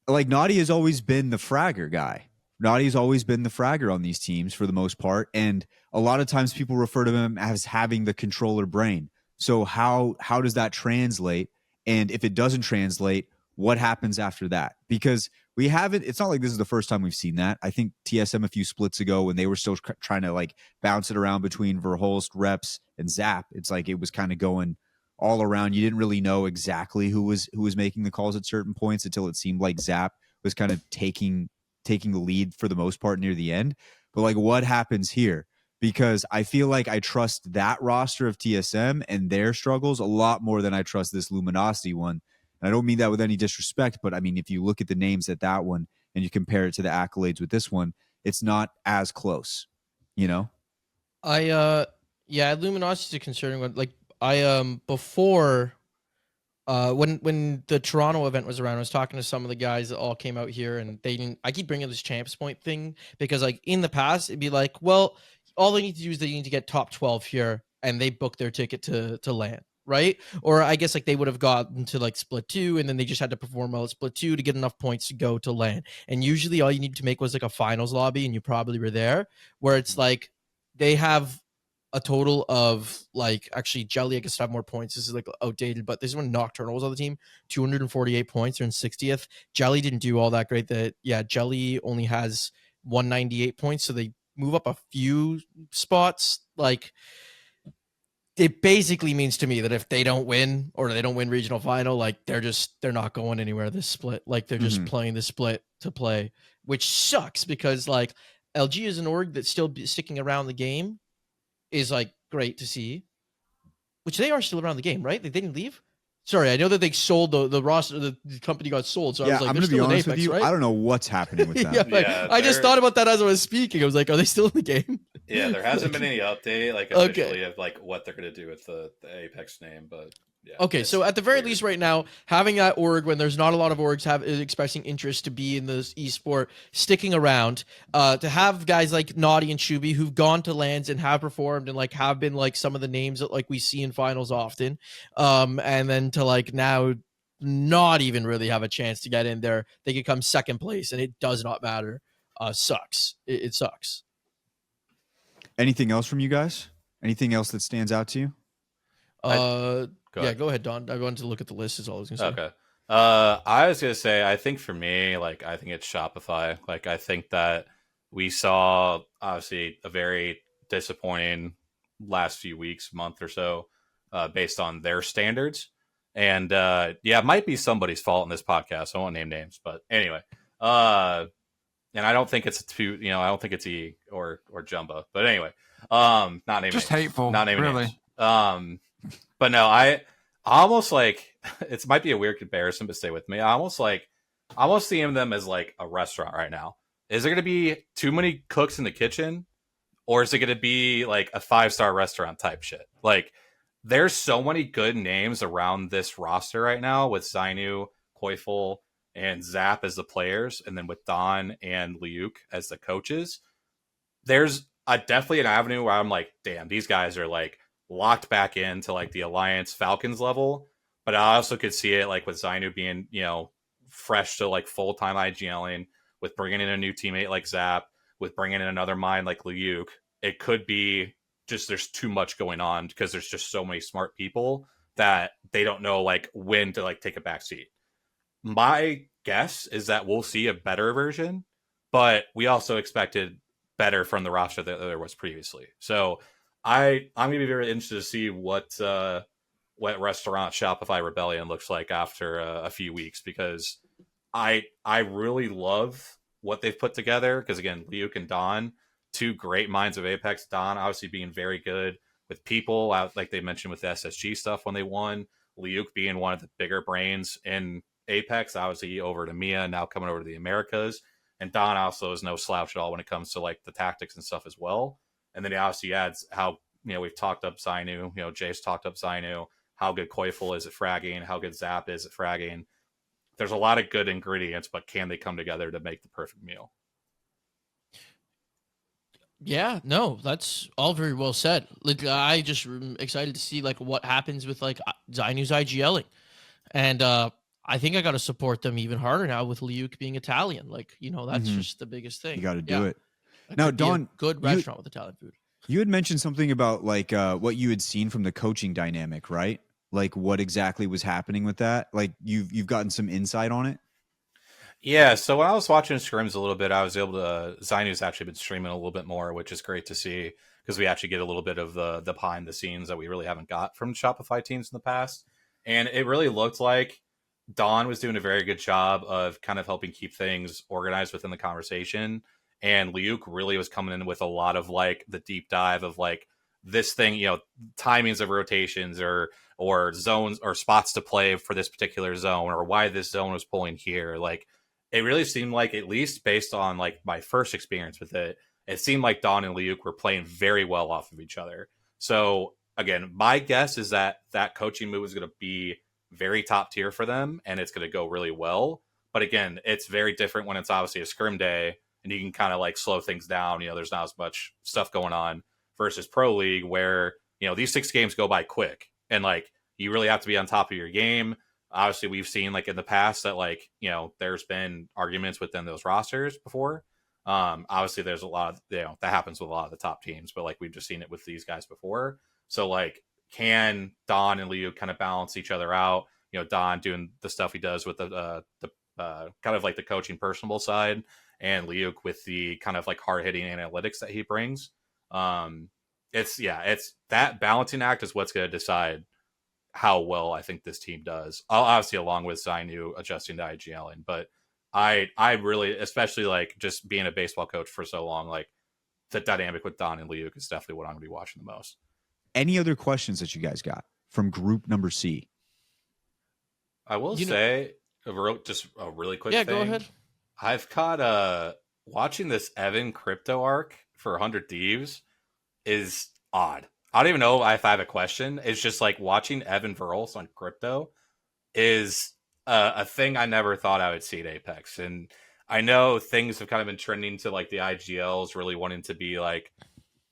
like Naughty has always been the fragger guy. Naughty's always been the fragger on these teams for the most part. And a lot of times people refer to him as having the controller brain. So how does that translate? And if it doesn't translate, what happens after that? Because we haven't, it's not like this is the first time we've seen that. I think TSM a few splits ago when they were still trying to like bounce it around between Verholst, Reps, and Zap, it's like it was kind of going all around. You didn't really know exactly who was making the calls at certain points until it seemed like Zap was kind of taking the lead for the most part near the end. But like what happens here? Because I feel like I trust that roster of TSM and their struggles a lot more than I trust this Luminosity one. And I don't mean that with any disrespect, but I mean, if you look at the names at that one and you compare it to the accolades with this one, it's not as close, you know? Yeah, Luminosity is a concerning one. Like before when the Toronto event was around, I was talking to some of the guys that all came out here, and they didn't. I keep bringing this champs point thing because, like, in the past, it'd be like, well, all they need to do is they need to get top 12 here, and they book their ticket to LAN, right? Or I guess like they would have gotten to like split 2, and then they just had to perform well at split 2 to get enough points to go to LAN. And usually, all you need to make was like a finals lobby, and you probably were there. Where it's like they have a total of like actually Jelly I guess have more points. This is like outdated, but this is when Nocturnal was on the team. 248 points. They're in 60th. Jelly didn't do all that great. Jelly only has 198 points, so they move up a few spots. Like it basically means to me that if they don't win or they don't win regional final, like they're not going anywhere this split. Like they're just playing the split to play, which sucks because like LG is an org that's still sticking around the game. Is like great to see, which they are still around the game, right? They didn't leave. Sorry, I know that they sold the roster. The company got sold, so I was like, I'm going to be honest with you. right? I don't know what's happening with that. I just thought about that as I was speaking. I was like, are they still in the game? Yeah, there hasn't been any update like officially of like what they're going to do with the Apex name, but. Yeah, okay, so at the very least right now, having that org when there's not a lot of orgs expressing interest to be in this esport, sticking around, to have guys like Naughty and Shuby who've gone to lands and have performed and like have been like some of the names that like we see in finals often, and then to like now not even really have a chance to get in there. They could come second place and it does not matter. Sucks. It sucks. Anything else from you guys? Anything else that stands out to you? Go ahead, Don. I wanted to look at the list is all I was going to say. Okay. I was going to say, I think for me, like, I think it's Shopify. Like, I think that we saw, obviously, a very disappointing last few weeks, month or so, based on their standards. And, it might be somebody's fault in this podcast. I won't name names, but anyway. And I don't think it's I don't think it's E or Jumba. But anyway, not naming just names. Hateful, Not naming really. names. But no, I almost like it might be a weird comparison, but stay with me. I almost seeing them as like a restaurant right now. Is there going to be too many cooks in the kitchen, or is it going to be like a 5-star restaurant type shit? Like, there's so many good names around this roster right now with Zainu, Koifel, and Zap as the players, and then with Don and Liuk as the coaches. There's definitely an avenue where I'm like, damn, these guys are like locked back into like the Alliance Falcons level, but I also could see it like with Zainu being, fresh to like full-time IGLing, with bringing in a new teammate like Zap, with bringing in another mind like Liuk. It could be just there's too much going on because there's just so many smart people that they don't know like when to like take a back seat. My guess is that we'll see a better version, but we also expected better from the roster that there was previously. So I'm going to be very interested to see what restaurant Shopify Rebellion looks like after a few weeks, because I really love what they've put together. Because again, Liuk and Don, two great minds of Apex. Don obviously being very good with people, like they mentioned with the SSG stuff when they won. Liuk being one of the bigger brains in Apex, obviously over to Mia, now coming over to the Americas. And Don also is no slouch at all when it comes to like the tactics and stuff as well. And then he obviously adds how, we've talked up Zainu, Jace talked up Zainu, how good Koifel is at fragging, how good Zap is at fragging. There's a lot of good ingredients, but can they come together to make the perfect meal? Yeah, no, that's all very well said. Like, I just am excited to see like what happens with like Zainu's IGLing. And I think I got to support them even harder now with Liuk being Italian. Like, that's just the biggest thing. You got to do it. That Now, could be a Don, good restaurant with Italian food. You had mentioned something about like what you had seen from the coaching dynamic, right? Like what exactly was happening with that? Like you've gotten some insight on it? Yeah, so when I was watching scrims a little bit, I was able to. Zainu's actually been streaming a little bit more, which is great to see, because we actually get a little bit of the behind the scenes that we really haven't got from Shopify teams in the past. And it really looked like Don was doing a very good job of kind of helping keep things organized within the conversation. And Liuk really was coming in with a lot of like the deep dive of like this thing, timings of rotations, or or zones or spots to play for this particular zone, or why this zone was pulling here. Like, it really seemed like, at least based on like my first experience with it, it seemed like Don and Liuk were playing very well off of each other. So again, my guess is that that coaching move is going to be very top tier for them, and it's going to go really well. But again, it's very different when it's obviously a scrim day and you can kind of like slow things down. You know, there's not as much stuff going on versus Pro League where, you know, these 6 games go by quick and like you really have to be on top of your game. Obviously, we've seen like in the past that like, you know, there's been arguments within those rosters before. Obviously, there's a lot of, you know, that happens with a lot of the top teams, but like we've just seen it with these guys before. So like, can Don and Leo kind of balance each other out? You know, Don doing the stuff he does with the kind of like the coaching personable side, and Liuk with the kind of like hard hitting analytics that he brings. It's that balancing act is what's going to decide how well I think this team does. Obviously, along with Zainu adjusting to IGLing, but I really, especially like just being a baseball coach for so long, like the dynamic with Don and Liuk is definitely what I'm going to be watching the most. Any other questions that you guys got from group number C? I will say just a really quick thing. Go ahead. I've caught watching this Evan crypto arc for 100 Thieves is odd. I don't even know if I have a question. It's just like watching Evan Verls on crypto is a thing I never thought I would see at Apex. And I know things have kind of been trending to like the IGLs really wanting to be like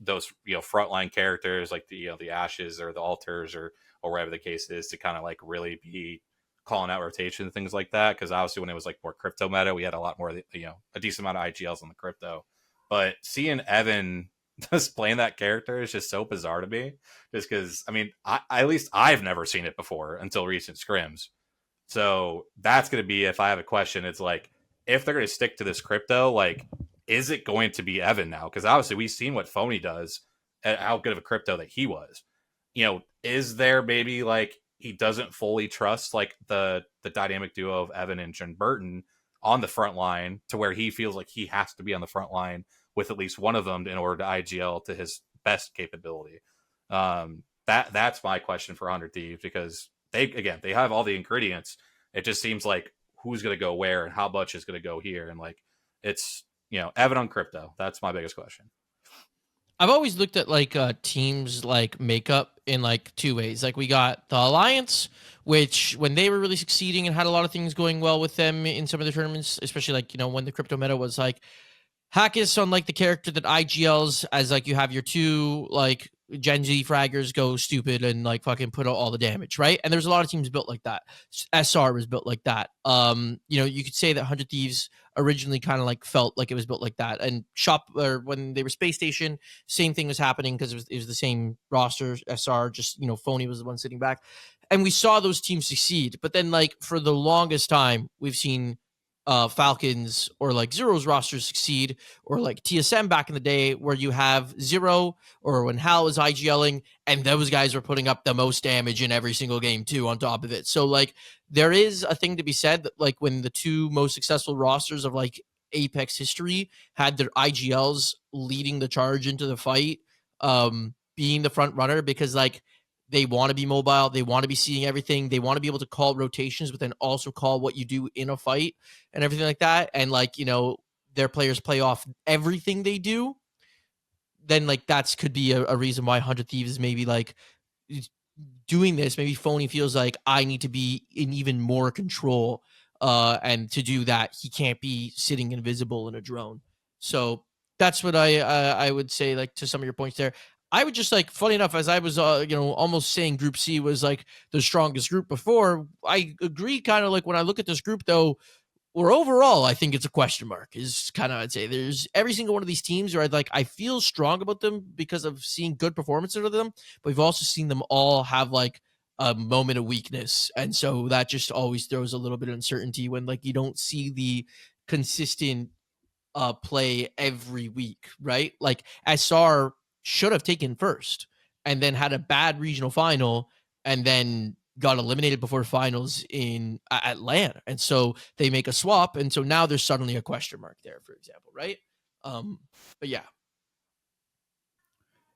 those, you know, frontline characters like the, you know, the Ashes or the Alters or whatever the case is, to kind of like really be calling out rotation and things like that. Because obviously when it was like more crypto meta, we had a lot more, you know, a decent amount of IGLs on the crypto. But seeing Evan just playing that character is just so bizarre to me, just because, I mean, at least I've never seen it before until recent scrims. So that's going to be, if I have a question, it's like, if they're going to stick to this crypto, like, is it going to be Evan now? Because obviously we've seen what Phony does and how good of a crypto that he was. You know, is there maybe like he doesn't fully trust like the dynamic duo of Evan and Jen Burton on the front line, to where he feels like he has to be on the front line with at least one of them in order to IGL to his best capability? That's my question for 100 Thieves, because they have all the ingredients. It just seems like who's going to go where and how much is going to go here. And like, it's, you know, Evan on crypto. That's my biggest question. I've always looked at like teams like makeup in like 2 ways. Like we got the Alliance, which when they were really succeeding and had a lot of things going well with them in some of the tournaments, especially like, you know, when the crypto meta was like Hackis on like the character that IGLs as like you have your 2 like Gen Z fraggers go stupid and like fucking put out all the damage, right? And there's a lot of teams built like that. SR was built like that. You know, you could say that 100 Thieves originally kind of like felt like it was built like that. And Shop, or when they were Space Station, same thing was happening because it was the same roster. SR, just, you know, Phony was the one sitting back, and we saw those teams succeed. But then like for the longest time, we've seen Falcons or like Zero's rosters succeed, or like TSM back in the day where you have Zero, or when Hal was IGLing and those guys were putting up the most damage in every single game too on top of it. So like there is a thing to be said that like when the 2 most successful rosters of like Apex history had their IGLs leading the charge into the fight, being the front runner, because like they want to be mobile, they want to be seeing everything, they want to be able to call rotations, but then also call what you do in a fight and everything like that. And like, you know, their players play off everything they do. Then like that's could be a reason why 100 Thieves is maybe like doing this. Maybe Phony feels like I need to be in even more control, and to do that he can't be sitting invisible in a drone. So that's what I would say, like, to some of your points there. I would just like, funny enough, as I was, you know, almost saying Group C was like the strongest group before. I agree, kind of like when I look at this group though, or overall, I think it's a question mark. Is kind of, I'd say there's every single one of these teams where I feel strong about them because of seeing good performances out of them, but we've also seen them all have like a moment of weakness, and so that just always throws a little bit of uncertainty when like you don't see the consistent play every week, right? Like SR should have taken first and then had a bad regional final and then got eliminated before finals in at LAN. And so they make a swap. And so now there's suddenly a question mark there, for example, right? But yeah.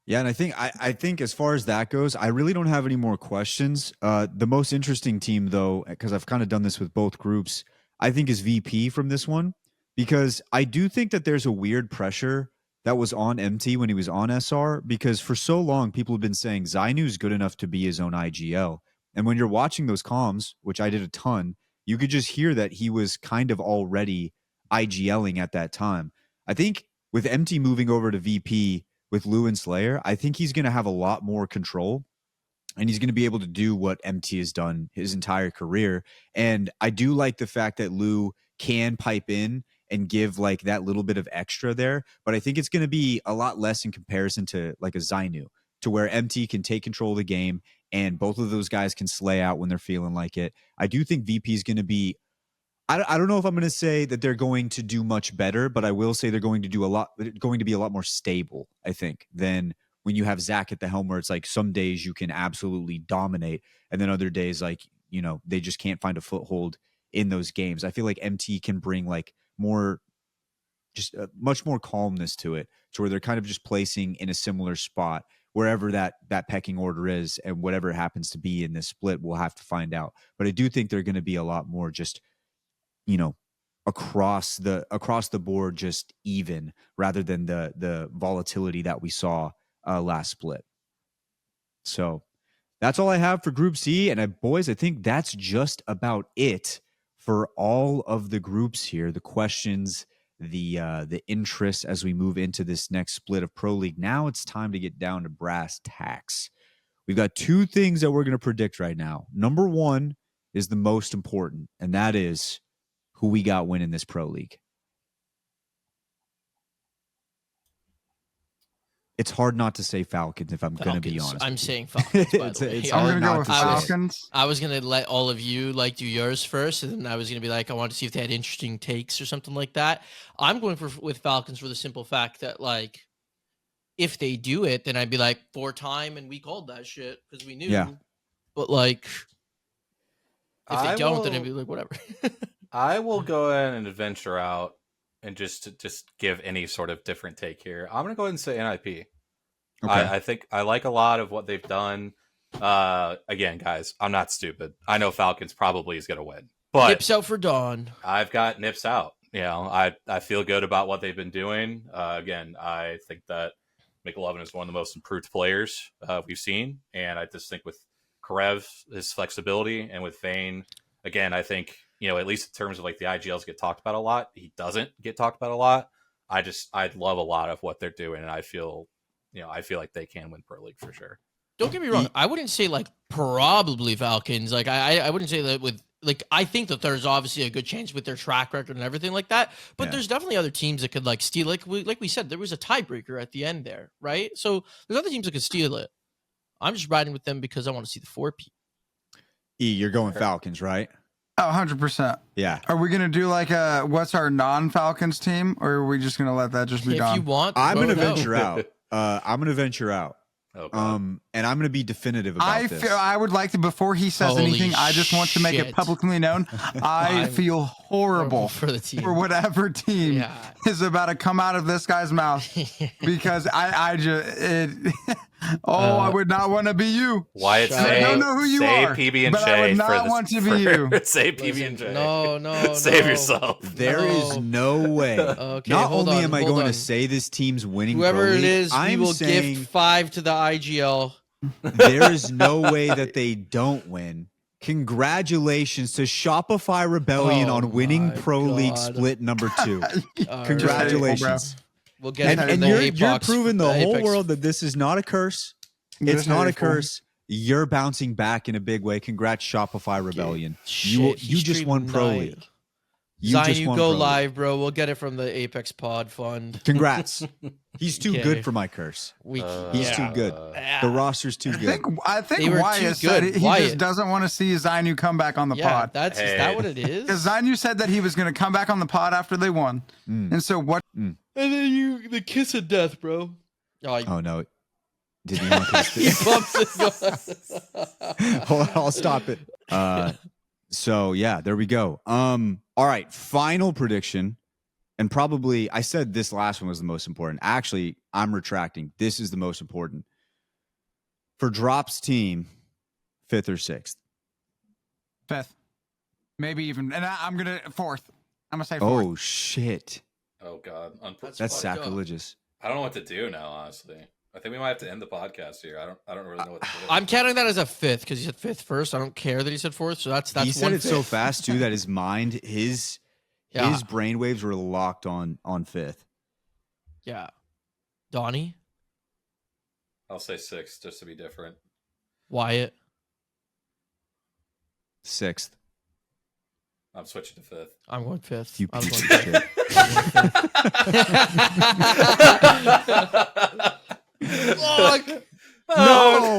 Yeah, and I think as far as that goes, I really don't have any more questions. The most interesting team, though, because I've kind of done this with both groups, I think is VP from this one, because I do think that there's a weird pressure that was on MT when he was on SR, because for so long people have been saying Zainu's good enough to be his own IGL, and when you're watching those comms, which I did a ton, you could just hear that he was kind of already IGLing at that time. I think with MT moving over to VP with Lou and Slayer, I think he's going to have a lot more control and he's going to be able to do what MT has done his entire career. And I do like the fact that Lou can pipe in and give like that little bit of extra there, but I think it's going to be a lot less in comparison to like a Zainu, to where MT can take control of the game and both of those guys can slay out when they're feeling like it. I do think VP is going to be, I don't know if I'm going to say that they're going to do much better, but I will say they're going to do going to be a lot more stable, I think, than when you have Zach at the helm, where it's like some days you can absolutely dominate, and then other days, like, you know, they just can't find a foothold in those games. I feel like MT can bring like more, just much more calmness to it, to where they're kind of just placing in a similar spot wherever that pecking order is, and whatever it happens to be in this split, we'll have to find out. But I do think they're going to be a lot more just, you know, across the board, just even, rather than the volatility that we saw last split. So that's all I have for Group C. And boys, I think that's just about it for all of the groups here. The questions, the interest as we move into this next split of Pro League. Now it's time to get down to brass tacks. We've got two things that we're going to predict right now. Number one is the most important, and that is who we got winning this Pro League. It's hard not to say Falcons, if I'm going to be honest. I'm saying Falcons, by the way. I'm going to go with Falcons. I was going to let all of you like do yours first, and then I was going to be like, I wanted to see if they had interesting takes or something like that. I'm going with Falcons for the simple fact that, like, if they do it, then I'd be like, 4-time, and we called that shit because we knew. Yeah. But, like, if they don't, then I'd be like, whatever. I will go ahead and venture out and just give any sort of different take here. I'm going to go ahead and say NIP. Okay. I think I like a lot of what they've done. Again, guys, I'm not stupid. I know Falcons probably is going to win. But Nips out for Dawn. I've got Nips out. You know, I feel good about what they've been doing. Again, I think that McLovin is one of the most improved players we've seen. And I just think with Karev, his flexibility, and with Vayne, again, I think, you know, at least in terms of like the IGLs get talked about a lot, he doesn't get talked about a lot. I love a lot of what they're doing, and I feel like they can win Pro League for sure. Don't get me wrong. I wouldn't say like probably Falcons. Like I wouldn't say that with, like, I think that there's obviously a good chance with their track record and everything like that. But there's definitely other teams that could like steal. Like we said, there was a tiebreaker at the end there, right? So there's other teams that could steal it. I'm just riding with them because I want to see the 4P. You're going Falcons, right? Oh, 100%. Yeah. Are we going to do like what's our non-Falcons team, or are we just going to let that just be done? If you want, I'm going to venture out. I'm going to venture out. Okay. And I'm going to be definitive about this. I would like to, before he says anything, I just want to make it publicly known. I feel horrible for the team, for whatever team is about to come out of this guy's mouth, because I would not want to be you. Wyatt, I don't know who you are, PB and but J I would not want to be you. Say PB and J. No. Save yourself. There is no way. Okay, not only am I going to say this team's winning, whoever it is, we will gift 5 to the IGL. There is no way that they don't win. Congratulations to Shopify Rebellion on winning Pro League split number 2. Congratulations. We'll get and you're proving the whole world that this is not a curse. It's not a curse. You're bouncing back in a big way. Congrats, Shopify Rebellion. You just won Pro League. Zion, you go live, bro. We'll get it from the Apex Pod Fund. Congrats. He's too good for my curse. He's too good. The roster's too good. I think Wyatt said he just doesn't want to see Zainu come back on the pod. Is that what it is? Because Zainu said that he was going to come back on the pod after they won. And so what? And then the kiss of death, bro. Oh no. Did you want to Hold on, I'll stop it. So yeah, there we go. All right, final prediction. and probably I said this last one was the most important. Actually, I'm retracting. This is the most important. For Drop's team, 5th or 6th? 5th. Maybe even. And I'm going to 4th. I'm going to say 4th. Oh, shit. Oh, God. That's sacrilegious. I don't know what to do now, honestly. I think we might have to end the podcast here. I don't really know what to do. I'm counting that as a 5th because he said 5th first. I don't care that he said 4th. So that's He said it 1/5. so fast, too, that his mind, his brainwaves were locked on 5th. Yeah. Donnie? I'll say 6 just to be different. Wyatt? 6th. I'm switching to 5th. I'm going 5th. You I'm piece going of 5th. shit. Fuck! No!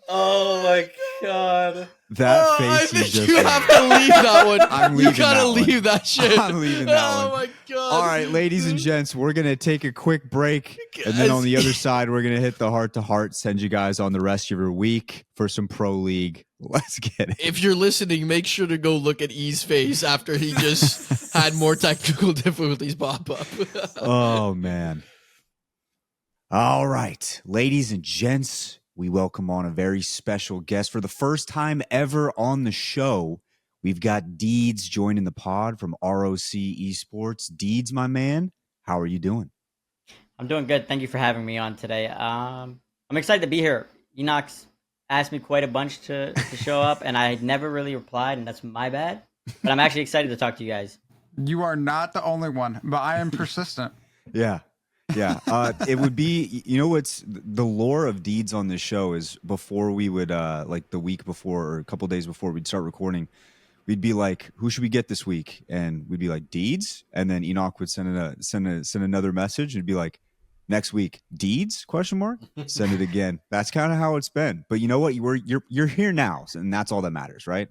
Oh my God. That I face think is just you have to leave that one. I'm leaving You gotta that one. leave that shit. I'm leaving that Oh one. my God. All right, ladies and gents, we're going to take a quick break. And then on the other side, we're going to hit the heart-to-heart, send you guys on the rest of your week for some Pro League. Let's get it. If you're listening, make sure to go look at E's face after he just had more technical difficulties pop up. Oh, man. All right, ladies and gents, we welcome on a very special guest. For the first time ever on the show, we've got Deeds joining the pod from ROC Esports. Deeds, my man, how are you doing? I'm doing good. Thank you for having me on today. I'm excited to be here. Enoch's asked me quite a bunch to show up, and I never really replied, and that's my bad. But I'm actually excited to talk to you guys. You are not the only one, but I am persistent. Yeah. Yeah. It would be, you know, what's the lore of Deeds on this show is before we would, like the week before or a couple days before we'd start recording, we'd be like, who should we get this week? And we'd be like, Deeds. And then Enoch would send another message and be like, next week, Deeds? ? Send it again. That's kind of how it's been. But you know what? You're here now, and that's all that matters, right?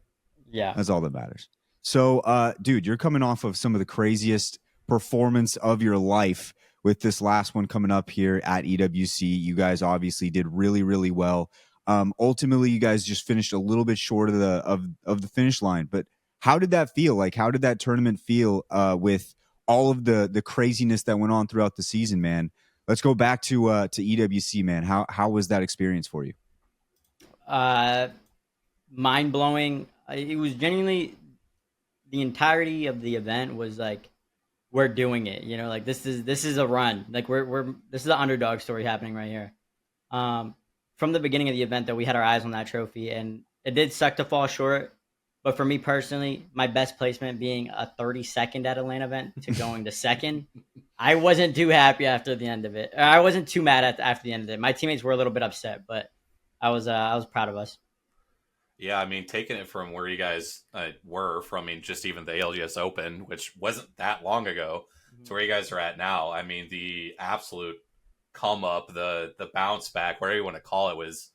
Yeah. That's all that matters. So, dude, you're coming off of some of the craziest performance of your life with this last one coming up here at EWC. You guys obviously did really, really well. Ultimately, you guys just finished a little bit short of the finish line. But how did that feel? Like, how did that tournament feel with all of the craziness that went on throughout the season, man? Let's go back to EWC, man. How was that experience for you? Mind blowing. It was genuinely the entirety of the event was like, we're doing it. You know, like this is a run. Like this is an underdog story happening right here. From the beginning of the event, though, we had our eyes on that trophy, and it did suck to fall short. But for me personally, my best placement being a 32nd at a LAN event to going to second, I wasn't too happy after the end of it. I wasn't too mad after the end of it. My teammates were a little bit upset, but I was proud of us. Yeah, I mean, taking it from where you guys were from, I mean, just even the ALGS Open, which wasn't that long ago, to where you guys are at now. I mean, the absolute come up, the bounce back, whatever you want to call it, was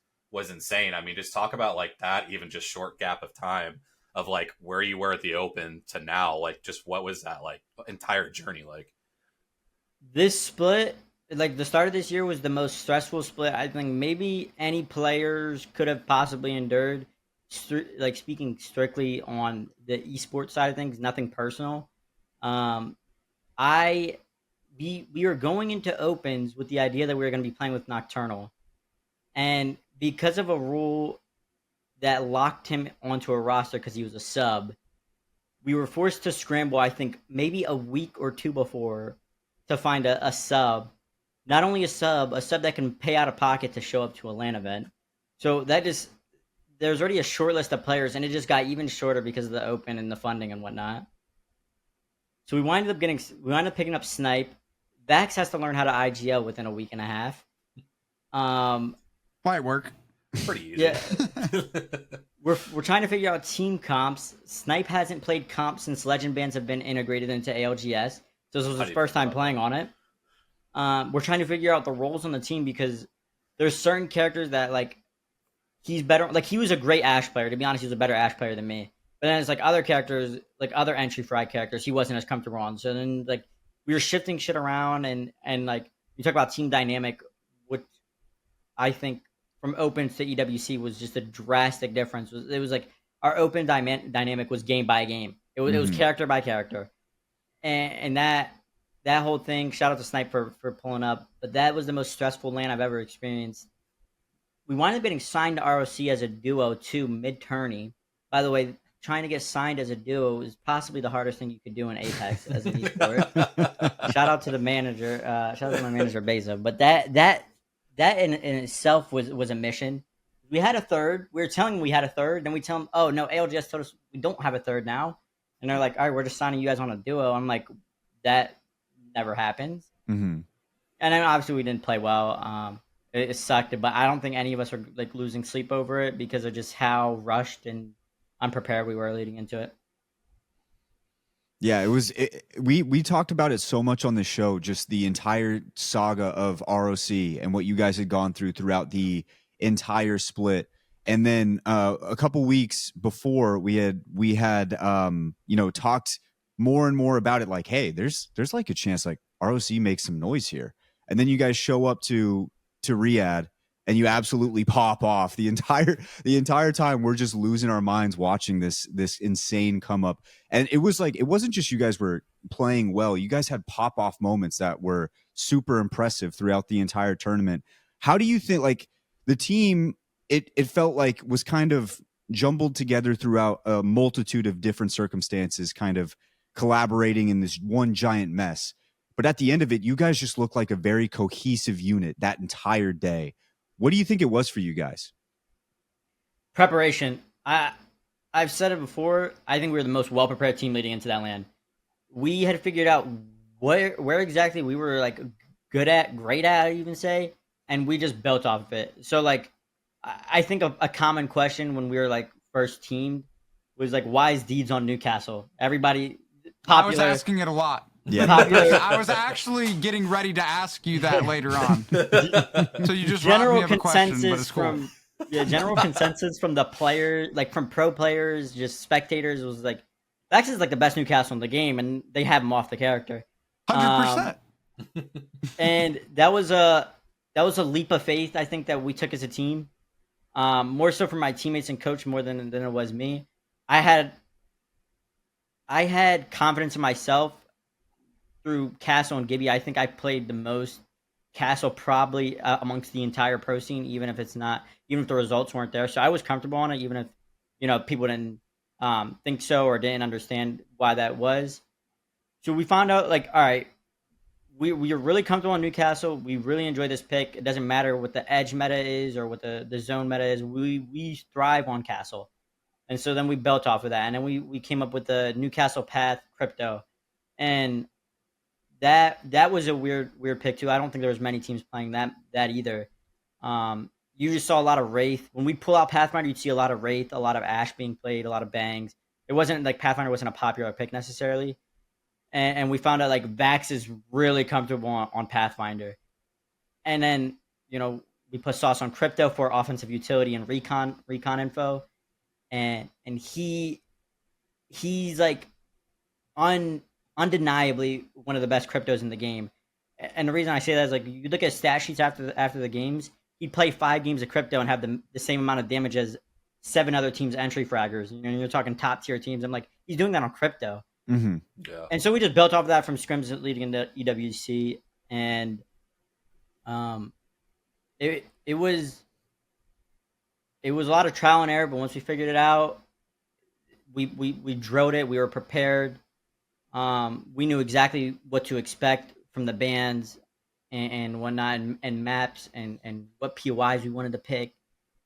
insane. I mean, just talk about like that, even just short gap of time of like where you were at the Open to now. Like, just what was that like entire journey like? This split, like the start of this year, was the most stressful split I think maybe any players could have possibly endured. Like speaking strictly on the esports side of things, nothing personal. We were going into opens with the idea that we were going to be playing with Nocturnal, and because of a rule that locked him onto a roster because he was a sub, we were forced to scramble. I think maybe a week or two before to find a sub. Not only a sub that can pay out of pocket to show up to a LAN event. So that just, there's already a short list of players, and it just got even shorter because of the open and the funding and whatnot. So we wound up picking up Snipe. Vax has to learn how to IGL within a week and a half. Might work. Pretty easy. Yeah. We're trying to figure out team comps. Snipe hasn't played comps since Legend Bands have been integrated into ALGS. So this was his first time playing on it. We're trying to figure out the roles on the team because there's certain characters that like he's better. Like he was a great Ashe player. To be honest, he was a better Ashe player than me. But then it's like other characters, like other entry fry characters, he wasn't as comfortable on. So then like we were shifting shit around and like you talk about team dynamic, which I think from opens to EWC was just a drastic difference. It was like our open dynamic was game by game. It was character by character, and that whole thing. Shout out to Snipe for pulling up, but that was the most stressful LAN I've ever experienced. We wound up getting signed to ROC as a duo too mid-tourney. By the way, trying to get signed as a duo is possibly the hardest thing you could do in Apex as an esport. Shout out to the manager. Shout out to my manager Beza. But that in itself was a mission. We had a third. We were telling them we had a third. Then we tell them, oh no, ALGS told us we don't have a third now. And they're like, all right, we're just signing you guys on a duo. I'm like, that never happens. Mm-hmm. And then obviously we didn't play well. It sucked, but I don't think any of us are like losing sleep over it because of just how rushed and unprepared we were leading into it. Yeah, we talked about it so much on the show, just the entire saga of ROC and what you guys had gone through throughout the entire split. And then a couple weeks before we had talked more and more about it, like, hey, there's like a chance like ROC makes some noise here. And then you guys show up to Riyadh and you absolutely pop off. The entire time we're just losing our minds watching this insane come up. And it was like, it wasn't just you guys were playing well. You guys had pop off moments that were super impressive throughout the entire tournament. How do you think, like, the team, it felt like was kind of jumbled together throughout a multitude of different circumstances, kind of collaborating in this one giant mess. But at the end of it, you guys just look like a very cohesive unit that entire day. What do you think it was for you guys? Preparation. I've said it before. I think we were the most well-prepared team leading into that LAN. We had figured out where exactly we were like good at, great at, I even say, and we just built off of it. So like, I think a common question when we were like first teamed was like, why is Deeds on Newcastle? Everybody popular. I was asking it a lot. Yeah, I was actually getting ready to ask you that later on. So you just general robbed me of a question, but it's cool. From general consensus from the players, like from pro players, just spectators, was like Vax is like the best Newcastle in the game, and they have him off the character. 100%. And that was a leap of faith, I think, that we took as a team. More so from my teammates and coach more than it was me. I had confidence in myself through Castle and Gibby. I think I played the most Castle probably amongst the entire pro scene, even if the results weren't there. So I was comfortable on it, even if people didn't think so or didn't understand why that was. So we found out, like, all right, we are really comfortable on Newcastle. We really enjoy this pick. It doesn't matter what the edge meta is or what the zone meta is. We thrive on Castle. And so then we built off of that. And then we came up with the Newcastle Path crypto. And that was a weird pick too. I don't think there was many teams playing that either. You just saw a lot of Wraith. When we pull out Pathfinder, you'd see a lot of Wraith, a lot of Ashe being played, a lot of Bangs. It wasn't like Pathfinder wasn't a popular pick necessarily. And we found out like Vax is really comfortable on Pathfinder. And then, we put Sauce on crypto for offensive utility and recon info. And he's like undeniably one of the best cryptos in the game. And the reason I say that is like you look at stat sheets after the games, he'd play 5 games of crypto and have the same amount of damage as 7 other teams' entry fraggers. You're talking top tier teams. I'm like, he's doing that on crypto. Mm-hmm. Yeah. And so we just built off of that from scrims leading into EWC, and it was a lot of trial and error. But once we figured it out, we drilled it. We were prepared. We knew exactly what to expect from the bans and whatnot, and maps and what POIs we wanted to pick.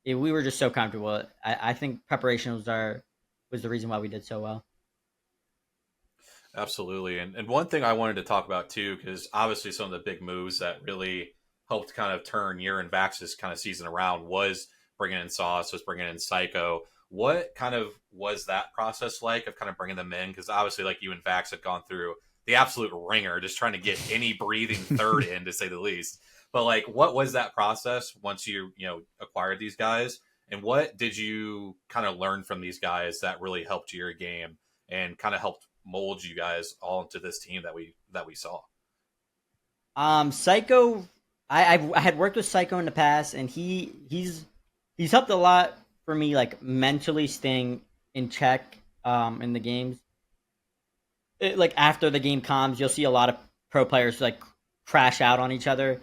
We were just so comfortable. I think preparation was the reason why we did so well. Absolutely. And one thing I wanted to talk about too, because obviously some of the big moves that really helped kind of turn your and Vax's kind of season around was bringing in Sauce, was bringing in Psycho. What kind of was that process like of kind of bringing them in? Because obviously like you and Vax had gone through the absolute ringer, just trying to get any breathing third in, to say the least. But like, what was that process once you acquired these guys? And what did you kind of learn from these guys that really helped your game and kind of helped mold you guys all into this team that we saw? Psycho. I had worked with Psycho in the past, and he's helped a lot for me, like mentally staying in check in the games. Like after the game comes, you'll see a lot of pro players like crash out on each other.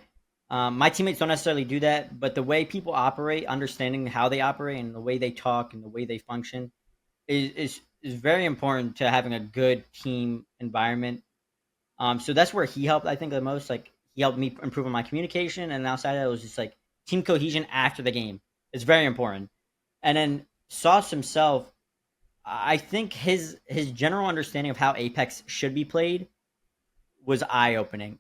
My teammates don't necessarily do that, but the way people operate, understanding how they operate and the way they talk and the way they function is very important to having a good team environment. So that's where he helped, I think, the most. Like he helped me improve on my communication, and outside of that, it was just like team cohesion after the game. It's very important. And then Sauce himself, I think his general understanding of how Apex should be played was eye opening.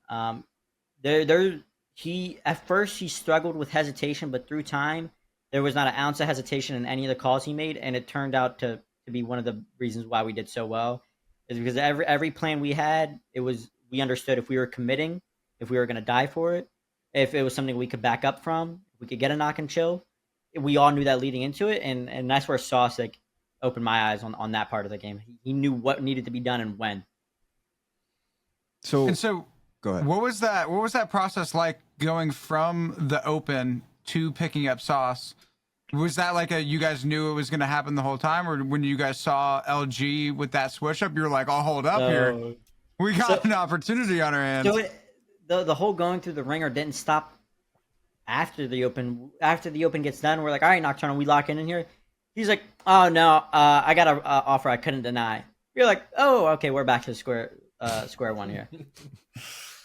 He at first he struggled with hesitation, but through time, there was not an ounce of hesitation in any of the calls he made, and it turned out to be one of the reasons why we did so well. Is because every plan we had, we understood if we were committing, if we were going to die for it, if it was something we could back up from, if we could get a knock and chill. We all knew that leading into it, and that's where Sauce like opened my eyes on that part of the game. He knew what needed to be done and when. So go ahead. What was that process like going from the open to picking up Sauce? Was that like you guys knew it was going to happen the whole time, or when you guys saw LG with that switch up, you were like, "Oh, hold up here, we got an opportunity on our hands." So the whole going through the ringer didn't stop after the open. After the open gets done, we're like, "All right, Nocturnal, we lock in here." He's like, "Oh no, I got an offer I couldn't deny." You're like, "Oh, okay, we're back to square one here."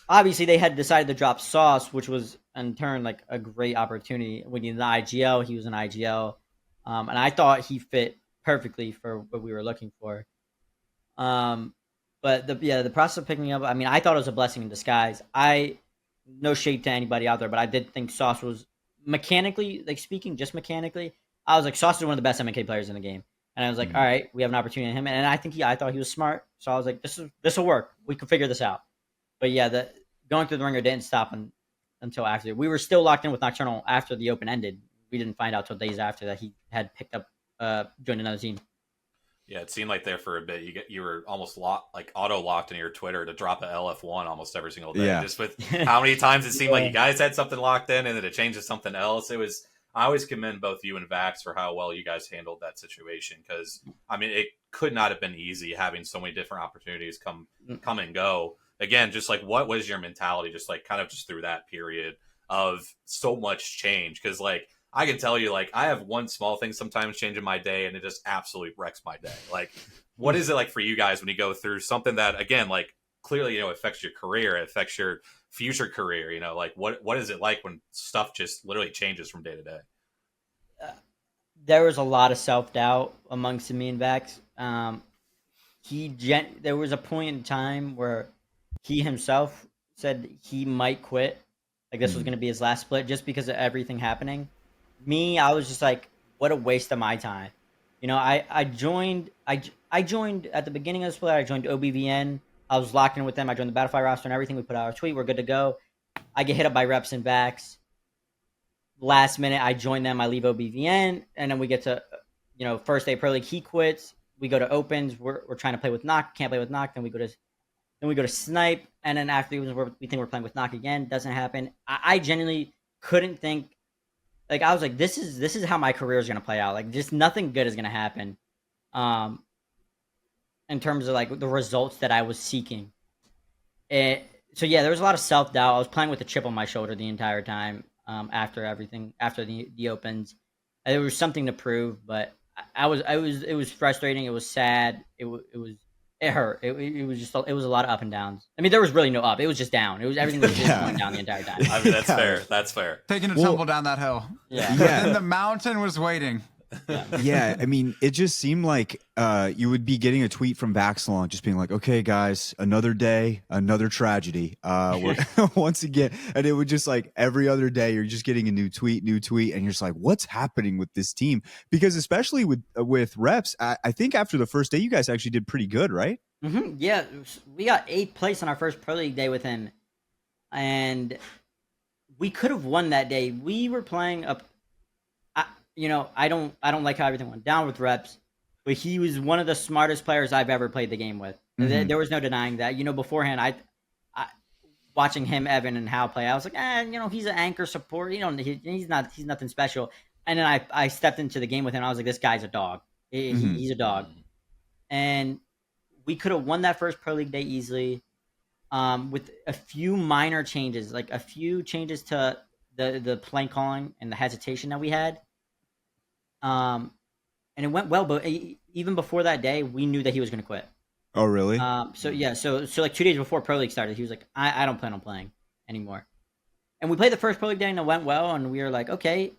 Obviously, they had decided to drop Sauce, which was in turn like a great opportunity. We needed an IGL. He was an IGL, and I thought he fit perfectly for what we were looking for. But the process of picking up, I mean, I thought it was a blessing in disguise. No shade to anybody out there, but I did think Sauce was mechanically, like speaking, just mechanically, I was like, Sauce is one of the best MK players in the game. And I was like, all right, we have an opportunity in him. And I thought he was smart. So I was like, this will work. We can figure this out. But yeah, going through the ringer didn't stop until after. We were still locked in with Nocturnal after the open ended. We didn't find out till days after that he had picked up, joined another team. Yeah, it seemed like there for a bit you were almost auto locked in your Twitter to drop a LF1 almost every single day. Yeah. Just with how many times it seemed like you guys had something locked in and then it changed to something else. I always commend both you and Vax for how well you guys handled that situation, because I mean it could not have been easy having so many different opportunities come and go. Again, just like what was your mentality just like kind of just through that period of so much change? Because like I can tell you, like, I have one small thing sometimes change in my day, and it just absolutely wrecks my day. Like, what is it like for you guys when you go through something that, again, like, clearly, affects your career, it affects your future career, like, what is it like when stuff just literally changes from day to day? There was a lot of self-doubt amongst me and Vax. There was a point in time where he himself said he might quit. Like, this was going to be his last split just because of everything happening. Me, I was just like, what a waste of my time. I joined at the beginning of the split. I joined OBVN. I was locked in with them. I joined the Battlefy roster and everything. We put out our tweet. We're good to go. I get hit up by reps and backs. Last minute, I join them. I leave OBVN, and then we get to, first day Pro League. He quits. We go to opens. We're trying to play with Knock. Can't play with Knock. Then we go to Snipe, and then after we think we're playing with Knock again. Doesn't happen. I genuinely couldn't think. Like, I was like, this is how my career is going to play out. Like, just nothing good is going to happen in terms of, like, the results that I was seeking. So, yeah, there was a lot of self-doubt. I was playing with a chip on my shoulder the entire time after everything, after the opens. There was something to prove, but it was frustrating. It was sad. It hurt. It was a lot of up and downs. I mean, there was really no up. It was just down. Everything was just going down the entire time. I mean, that's fair. That's fair. Taking a tumble down that hill. Yeah. And the mountain was waiting. Yeah, I mean, it just seemed like you would be getting a tweet from Vaxelon just being like, okay, guys, another day, another tragedy. We're once again, and it would just like every other day, you're just getting a new tweet, and you're just like, what's happening with this team? Because especially with reps, I think after the first day, you guys actually did pretty good, right? Mm-hmm. Yeah, we got 8th place on our first Pro League day with him, and we could have won that day. We were playing up. I don't like how everything went down with reps, but he was one of the smartest players I've ever played the game with. Mm-hmm. There was no denying that. Beforehand, watching him, Evan, and Hal play, I was like, he's an anchor support. He's nothing special. And then I stepped into the game with him. I was like, this guy's a dog. He's a dog. And we could have won that first Pro League day easily, with a few minor changes, like a few changes to the play calling and the hesitation that we had. And it went well, but even before that day, we knew that he was going to quit. Oh, really? So like 2 days before Pro League started, he was like, I don't plan on playing anymore. And we played the first Pro League day and it went well, and we were like, okay,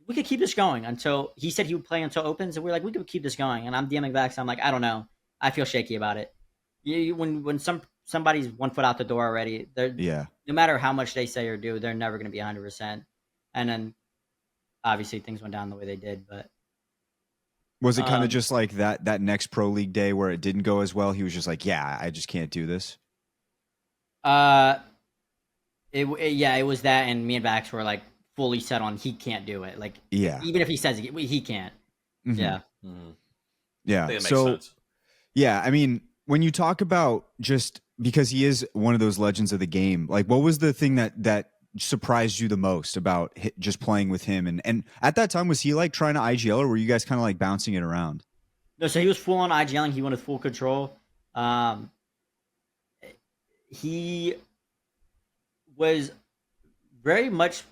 we could keep this going until he said he would play until opens, and we were like, we could keep this going. And I'm DMing back, so I'm like, I don't know, I feel shaky about it. When somebody's 1 foot out the door already, no matter how much they say or do, they're never going to be 100%. And then obviously things went down the way they did, but. Was it kind of just like that next Pro League day where it didn't go as well? He was just like, yeah, I just can't do this. It was that, and me and Vax were like fully set on he can't do it. Like, even if he says he can't. Mm-hmm. Yeah. Mm-hmm. Yeah. I think it makes so, sense. Yeah, I mean, when you talk about just because he is one of those legends of the game, like what was the thing that surprised you the most about just playing with him? And at that time, was he like trying to IGL, or were you guys kind of like bouncing it around? No, so he was full on IGLing. He wanted full control. He was very much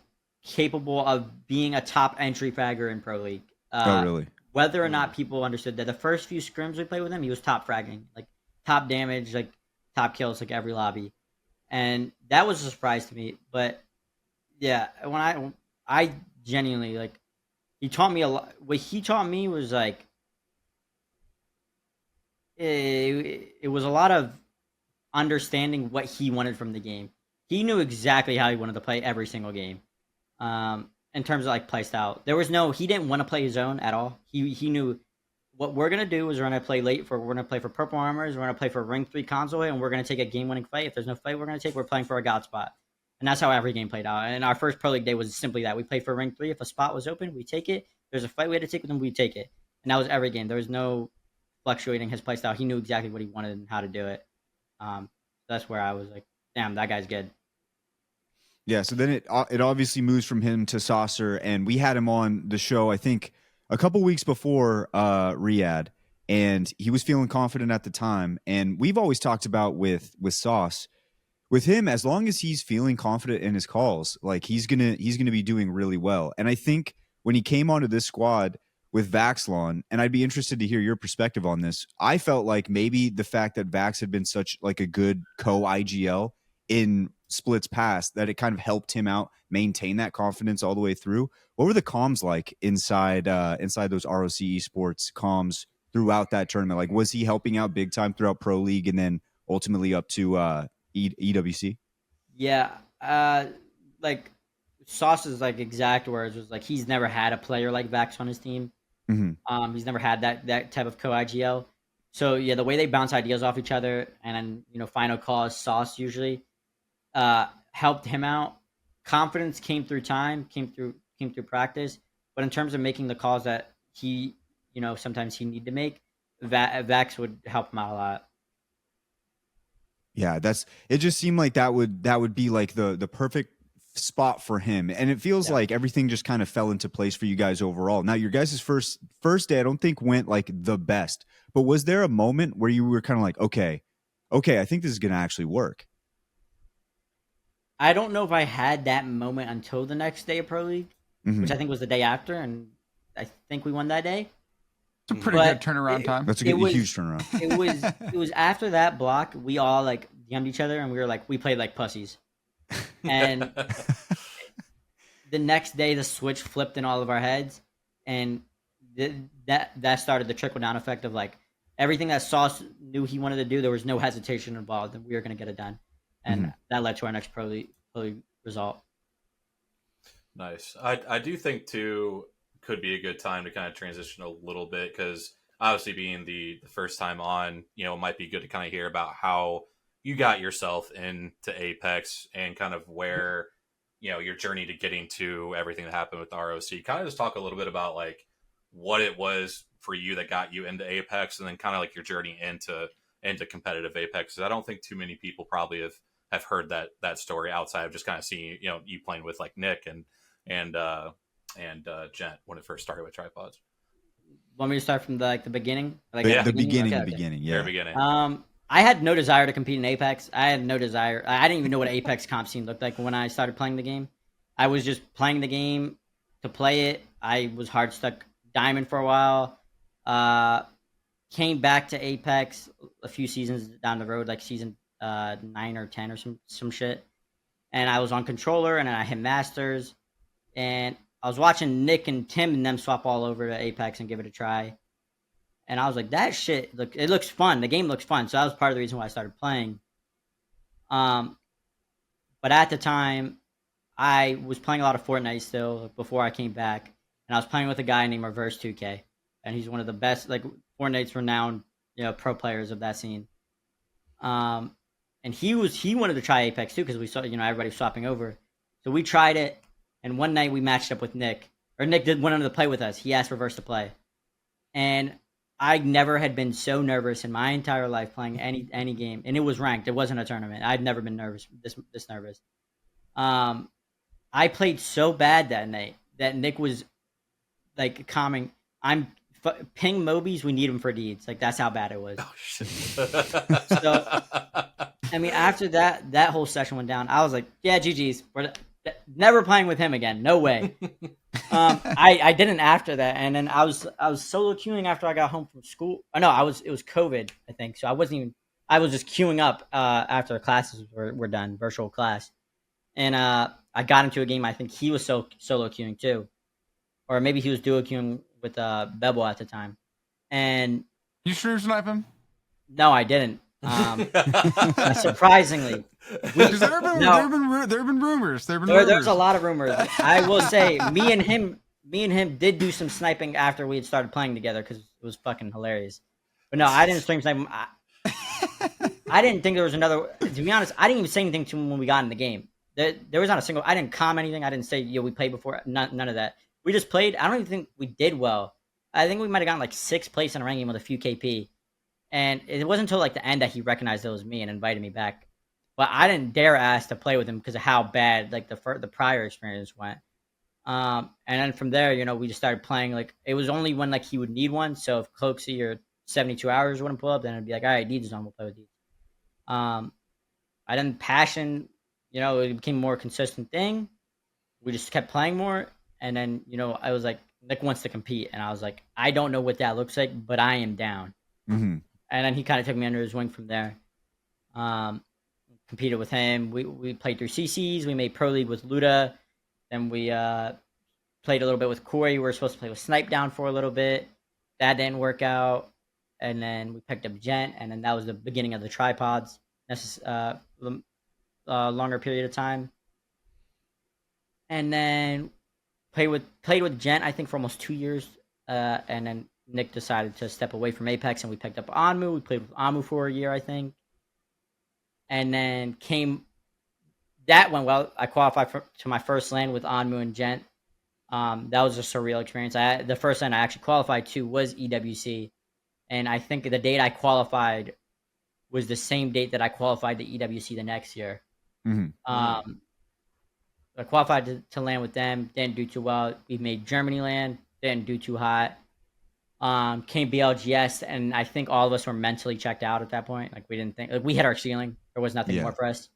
capable of being a top entry fragger in Pro League. Oh, really? Whether or not people understood that, the first few scrims we played with him, he was top fragging, like top damage, like top kills, like every lobby, and that was a surprise to me. But yeah, when I genuinely, like, he taught me a lot. What he taught me was like it was a lot of understanding what he wanted from the game. He knew exactly how he wanted to play every single game. In terms of like play style, he didn't want to play his own at all. He knew what we're gonna do is we're gonna play for purple armors, we're gonna play for ring 3 console, and we're gonna take a game winning fight. If there's no fight we're playing for a god spot. And that's how every game played out. And our first Pro League day was simply that. We played for ring 3. If a spot was open, we take it. If there's a fight we had to take with him, we take it. And that was every game. There was no fluctuating his play style. He knew exactly what he wanted and how to do it. That's where I was like, damn, that guy's good. Yeah, so then it obviously moves from him to Saucer, and we had him on the show, I think, a couple weeks before Riyadh, and he was feeling confident at the time. And we've always talked about with Sauce, with him, as long as he's feeling confident in his calls, like he's gonna be doing really well. And I think when he came onto this squad with Vaxlon, and I'd be interested to hear your perspective on this, I felt like maybe the fact that Vax had been such like a good co-IGL in splits past, that it kind of helped him out maintain that confidence all the way through. What were the comms like inside those ROC Esports comms throughout that tournament? Like, was he helping out big time throughout Pro League and then ultimately up to EWC? Yeah, like Sauce's like exact words was like he's never had a player like Vax on his team. Mm-hmm. He's never had that type of co-IGL. So yeah, the way they bounce ideas off each other and then final calls, Sauce usually helped him out. Confidence came through time, came through practice. But in terms of making the calls that he, sometimes he need to make, Vax would help him out a lot. Yeah, it just seemed like that would be like the perfect spot for him. And it feels like everything just kind of fell into place for you guys overall. Now, your guys' first day, I don't think went like the best, but was there a moment where you were kind of like, okay, I think this is going to actually work? I don't know if I had that moment until the next day of Pro League, Mm-hmm. which I think was the day after, and I think we won that day. It's a pretty good turnaround time. That's a huge turnaround. It was after that block, we all like DM'd each other, and we were like, we played like pussies. And the next day, the switch flipped in all of our heads, and that started the trickle down effect of like everything that Sauce knew he wanted to do. There was no hesitation involved, and we were going to get it done, and that led to our next Pro League result. Nice. I do think too could be a good time to kind of transition a little bit, because obviously being the first time on, it might be good to kind of hear about how you got yourself into Apex and kind of where, your journey to getting to everything that happened with ROC. Kind of just talk a little bit about like what it was for you that got you into Apex, and then kind of like your journey into competitive Apex. I don't think too many people probably have heard that story outside of just kind of seeing you playing with like Nick and Gent when it first started with tripods. Want me to start from the beginning? The Okay. beginning, yeah. Very beginning. I had no desire to compete in Apex. I had no desire. I didn't even know what an Apex comp scene looked like when I started playing the game. I was just playing the game to play it. I was hard stuck Diamond for a while. Came back to Apex a few seasons down the road, like season 9 or 10 or some shit. And I was on controller, and then I hit Masters. And I was watching Nick and Tim and them swap all over to Apex and give it a try. And I was like, that shit, it looks fun. The game looks fun. So that was part of the reason why I started playing. But at the time, I was playing a lot of Fortnite still before I came back. And I was playing with a guy named Reverse 2K. And he's one of the best, Fortnite's renowned, pro players of that scene. And he wanted to try Apex too, because we saw, everybody swapping over. So we tried it. And one night we matched up with Nick. Or Nick wanted to play with us. He asked Reverse to play. And I never had been so nervous in my entire life playing any game, and it was ranked. It wasn't a tournament. I'd never been nervous this nervous. I played so bad that night that Nick was calming. Ping Mobies. We need him for Deeds. That's how bad it was. Oh shit. So, I mean, after that whole session went down, I was like, yeah, GG's. We're never playing with him again. No way. I didn't after that, and then I was solo queuing after I got home from school. Oh, no, it was COVID, I think. So I was just queuing up after classes were done, virtual class, and I got into a game. I think he was solo queuing too, or maybe he was duo queuing with Bebel at the time. And You stream snipe him? no, I didn't. Surprisingly, Because there have been rumors. There's a lot of rumors. I will say, me and him did do some sniping after we had started playing together because it was fucking hilarious. But no, I didn't stream snipe him. I didn't think there was another. To be honest, I didn't even say anything to him when we got in the game. There was not a single. I didn't comment anything. I didn't say, yo, we played before. None of that. We just played. I don't even think we did well. I think we might have gotten 6th place in a ranking with a few KP. And it wasn't until the end that he recognized it was me and invited me back. But I didn't dare ask to play with him because of how bad the prior experience went. And then from there, we just started playing. It was only when he would need one. So if Cloaksy or 72 Hours wouldn't pull up, then it'd be all right, Deeds is on, we'll play with Deeds. I then Passion, it became a more consistent thing. We just kept playing more. And then, I was like, Nick wants to compete. And I was like, I don't know what that looks like, but I am down. Mm-hmm. And then he kind of took me under his wing from there. Competed with him. We played through CCs. We made Pro League with Luda. Then we played a little bit with Corey. We were supposed to play with Snipe down for a little bit. That didn't work out. And then we picked up Gent. And then that was the beginning of the tripods. That's a longer period of time. And then played with Gent, I think, for almost 2 years. And then Nick decided to step away from Apex, and we picked up Anmu. We played with Anmu for a year, I think. And then that went well. I qualified to my first LAN with Anmu and Gent. That was a surreal experience. The first LAN I actually qualified to was EWC. And I think the date I qualified was the same date that I qualified to EWC the next year. Mm-hmm. I qualified to LAN with them. Didn't do too well. We made Germany LAN. Didn't do too hot. Came BLGS, and I think all of us were mentally checked out at that point. We didn't think we hit our ceiling. There was nothing more for us.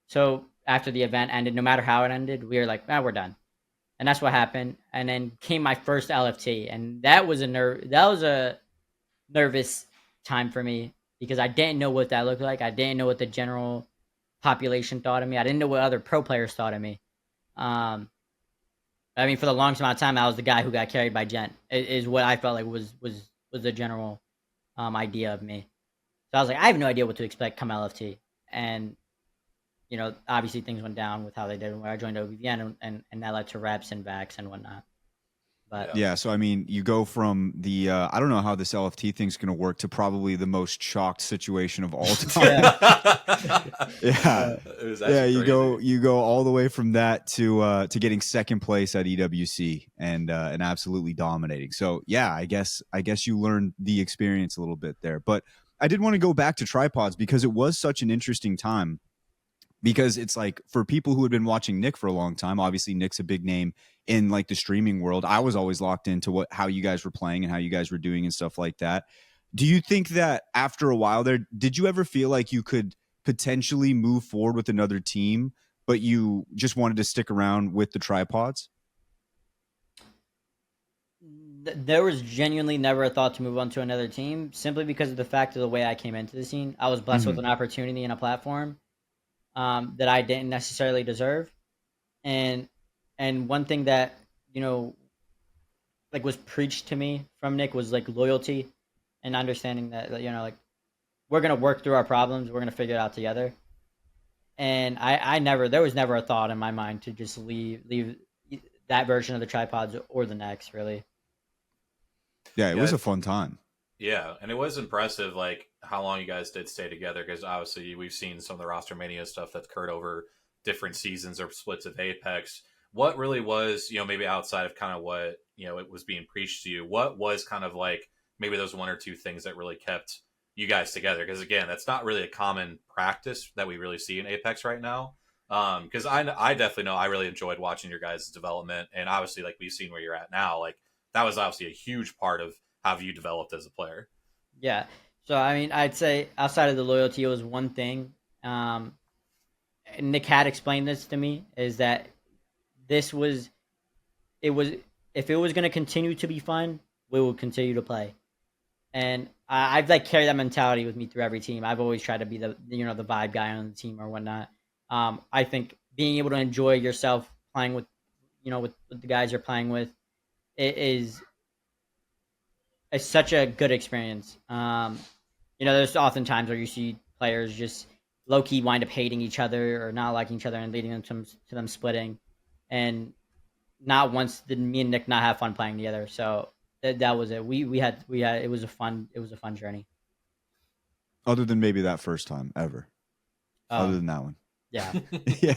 So after the event ended, no matter how it ended, we were like, we're done. And that's what happened. And then came my first LFT, and that was a nervous time for me because I didn't know what that looked like. I didn't know what the general population thought of me. I didn't know what other pro players thought of me. I mean, for the longest amount of time, I was the guy who got carried by Gent. Is what I felt like was the general idea of me. So I was like, I have no idea what to expect come LFT. And, obviously things went down with how they did when I joined OBVN, and that led to reps and vacs and whatnot. But yeah, so I mean, you go from the I don't know how this LFT thing's going to work to probably the most shocked situation of all time. Yeah, you go all the way from that to getting second place at EWC and absolutely dominating. So yeah, I guess you learned the experience a little bit there. But I did want to go back to tripods because it was such an interesting time. because it's like for people who had been watching Nick for a long time, obviously Nick's a big name in like the streaming world. I was always locked into how you guys were playing and how you guys were doing and stuff like that. Do you think that after a while there, did you ever feel like you could potentially move forward with another team, but you just wanted to stick around with the tripods? There was genuinely never a thought to move on to another team, simply because of the fact of the way I came into the scene. I was blessed with an opportunity and a platform that I didn't necessarily deserve. And one thing that, like was preached to me from Nick was like loyalty and understanding that, like we're going to work through our problems. We're going to figure it out together. And there was never a thought in my mind to just leave that version of the tripods or the next, really. Yeah, it was a fun time. Yeah, and it was impressive, like, how long you guys did stay together, because obviously we've seen some of the roster mania stuff that's occurred over different seasons or splits of Apex. What really was, maybe outside of kind of what, it was being preached to you, what was kind of like maybe those one or two things that really kept you guys together? Because, again, that's not really a common practice that we really see in Apex right now. Because I definitely know I really enjoyed watching your guys' development, and obviously, like, we've seen where you're at now, like, that was obviously a huge part of how you developed as a player. Yeah. So, I mean, I'd say outside of the loyalty, it was one thing. Nick had explained this to me, is that if it was going to continue to be fun, we will continue to play. And I've like carried that mentality with me through every team. I've always tried to be the vibe guy on the team or whatnot. I think being able to enjoy yourself playing with the guys you're playing with, it's such a good experience. There's often times where you see players just low key wind up hating each other or not liking each other and leading them to them splitting. And not once did me and Nick not have fun playing together. So that was it. We had it was a fun journey. Other than maybe that first time ever. Other than that one. Yeah. Yeah.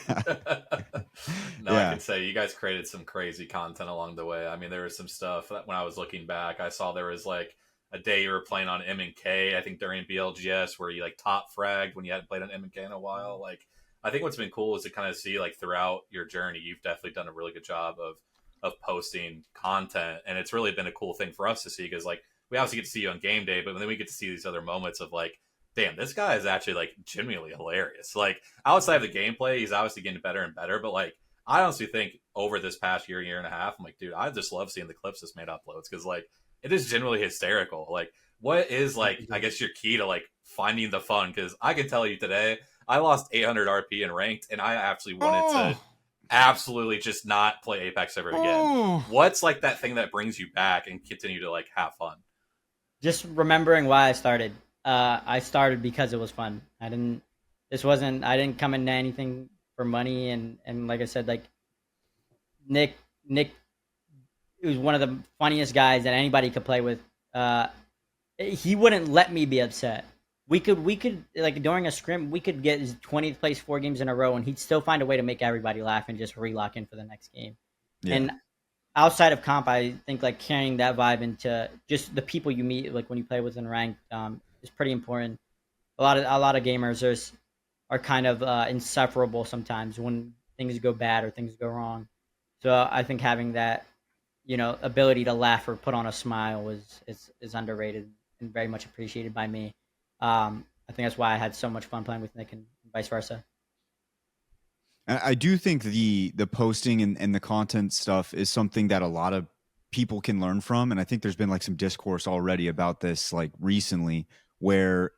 I can say you guys created some crazy content along the way. I mean, there was some stuff that when I was looking back, I saw there was like a day you were playing on M&K, I think during BLGS, where you like top fragged when you hadn't played on M&K in a while. Like, I think what's been cool is to kind of see like throughout your journey, you've definitely done a really good job of posting content. And it's really been a cool thing for us to see, because like we obviously get to see you on game day, but then we get to see these other moments of like, damn, this guy is actually like genuinely hilarious. Like outside of the gameplay, he's obviously getting better and better. But like, I honestly think over this past year and a half, I'm like, dude, I just love seeing the clips this man uploads, because like it is generally hysterical. Like, what is like, I guess your key to like finding the fun? Because I can tell you today, I lost 800 RP in ranked, and I actually wanted to absolutely just not play Apex ever again. What's like that thing that brings you back and continue to like have fun? Just remembering why I started. I started because it was fun. I didn't come into anything for money, and like I said, like Nick was one of the funniest guys that anybody could play with. He wouldn't let me be upset. We could like during a scrim, we could get his 20th place 4 games in a row, and he'd still find a way to make everybody laugh and just relock in for the next game. Yeah. And outside of comp, I think like carrying that vibe into just the people you meet, like when you play within ranked, is pretty important. A lot of gamers are kind of insufferable sometimes when things go bad or things go wrong. So I think having that, ability to laugh or put on a smile is underrated and very much appreciated by me. I think that's why I had so much fun playing with Nick and vice versa. I do think the posting and the content stuff is something that a lot of people can learn from. And I think there's been like some discourse already about this like recently, where,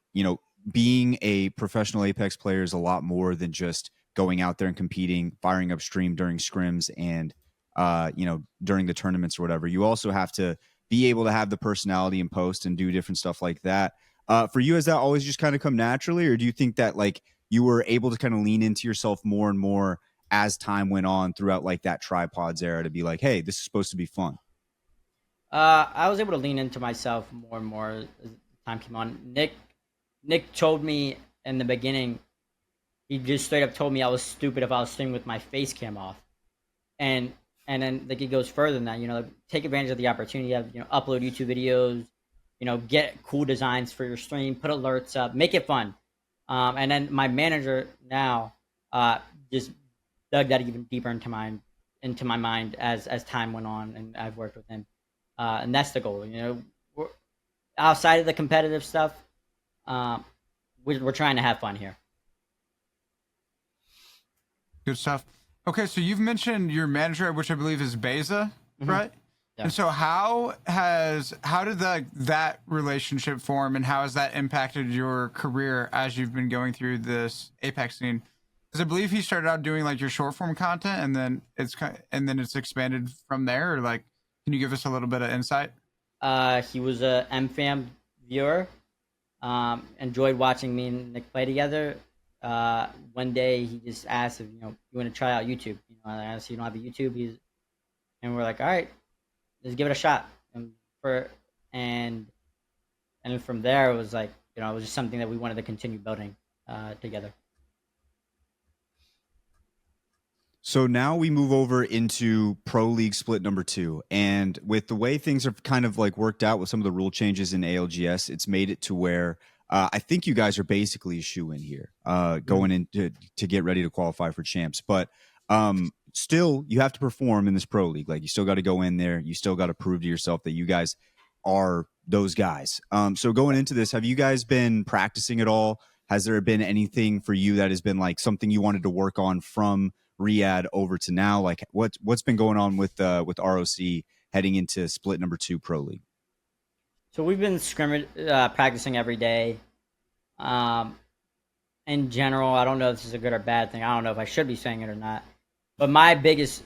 being a professional Apex player is a lot more than just going out there and competing, firing up stream during scrims and, during the tournaments or whatever. You also have to be able to have the personality and post and do different stuff like that. For you, has that always just kind of come naturally, or do you think that like you were able to kind of lean into yourself more and more as time went on throughout like that tripods era to be like, hey, this is supposed to be fun? I was able to lean into myself more and more as time came on. Nick told me in the beginning, he just straight up told me I was stupid if I was streaming with my face cam off. And then like it goes further than that, take advantage of the opportunity, upload YouTube videos, get cool designs for your stream, put alerts up, make it fun. And then my manager now, just dug that even deeper into my mind as time went on, and I've worked with him. And that's the goal. We're, outside of the competitive stuff, we're trying to have fun here. Good stuff. Okay, so you've mentioned your manager, which I believe is Beza, right? Yeah. And so how did that relationship form, and how has that impacted your career as you've been going through this Apex scene? Because I believe he started out doing like your short form content, and then it's expanded from there. Or like, can you give us a little bit of insight? He was a MFAM viewer. Enjoyed watching me and Nick play together. One day he just asked if you want to try out YouTube. I asked, you don't have a YouTube. And we're like, all right, let's give it a shot. And from there it was like, it was just something that we wanted to continue building together. So now we move over into Pro League Split number 2. And with the way things have kind of like worked out with some of the rule changes in ALGS, it's made it to where I think you guys are basically a shoe-in here going in to get ready to qualify for champs. But still, you have to perform in this Pro League. Like, you still got to go in there. You still got to prove to yourself that you guys are those guys. So going into this, have you guys been practicing at all? Has there been anything for you that has been like something you wanted to work on from Riyadh over to now? Like, what's been going on with ROC heading into Split number 2 Pro League? So we've been practicing every day. In general, I don't know if this is a good or bad thing. I don't know if I should be saying it or not. But my biggest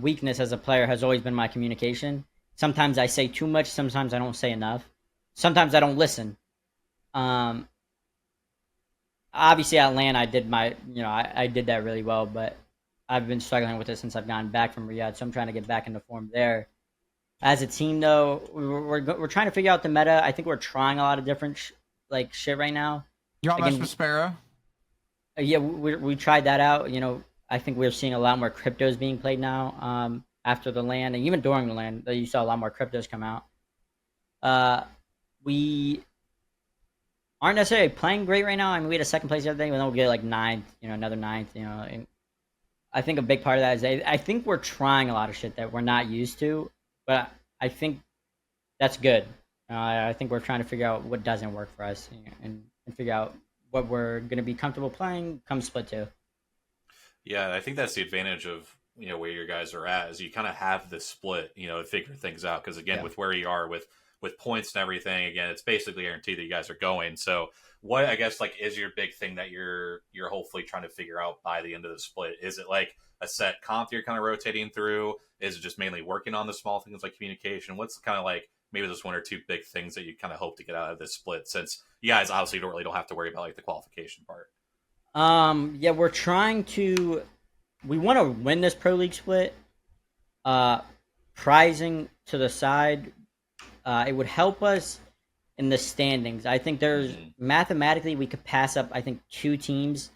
weakness as a player has always been my communication. Sometimes I say too much. Sometimes I don't say enough. Sometimes I don't listen. Obviously at LAN I did I did that really well, but I've been struggling with it since I've gotten back from Riyadh, so I'm trying to get back into form there. As a team, though, we're trying to figure out the meta. I think we're trying a lot of different shit right now. You all mess with Sparrow? Yeah, we tried that out. I think we're seeing a lot more cryptos being played now after the LAN, and even during the LAN, you saw a lot more cryptos come out. We aren't necessarily playing great right now. I mean, we had a second place the other day, and then we'll get like 9th, another 9th, and I think a big part of that is I think we're trying a lot of shit that we're not used to, but I think that's good. I think we're trying to figure out what doesn't work for us and figure out what we're going to be comfortable playing come Split 2. Yeah, I think that's the advantage of where your guys are at, is you kind of have this split, to figure things out. Because again, with where you are with points and everything, again, it's basically guaranteed that you guys are going. So what, I guess, like, is your big thing that you're hopefully trying to figure out by the end of the split? Is it like a set comp you're kind of rotating through? Is it just mainly working on the small things like communication? What's kind of like maybe there's 1 or 2 big things that you kind of hope to get out of this split, since you guys obviously don't have to worry about like the qualification part? Yeah, we're trying to. We want to win this Pro League split. Prizing to the side, it would help us in the standings. I think there's mathematically we could pass up, I think, 2 teams,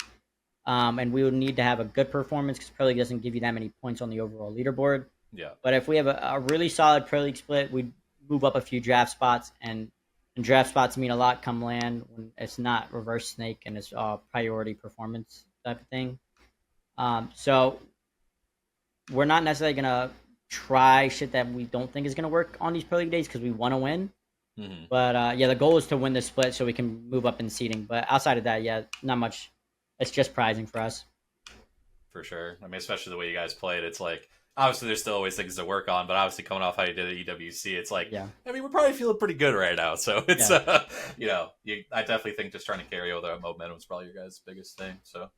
and we would need to have a good performance because Pro League doesn't give you that many points on the overall leaderboard. Yeah. But if we have a really solid Pro League split, we'd move up a few draft spots, and draft spots mean a lot come LAN when it's not reverse snake and it's priority performance type of thing. So we're not necessarily gonna try shit that we don't think is gonna work on these Pro League days because we want to win. Mm-hmm. But yeah, the goal is to win this split so we can move up in seeding. But outside of that, yeah, not much. It's just prizing for us. For sure. I mean, especially the way you guys played, it's like, obviously there's still always things to work on, but obviously coming off how you did at EWC, it's like, yeah. I mean, we're probably feeling pretty good right now. So it's, I definitely think just trying to carry over that momentum is probably your guys' biggest thing. So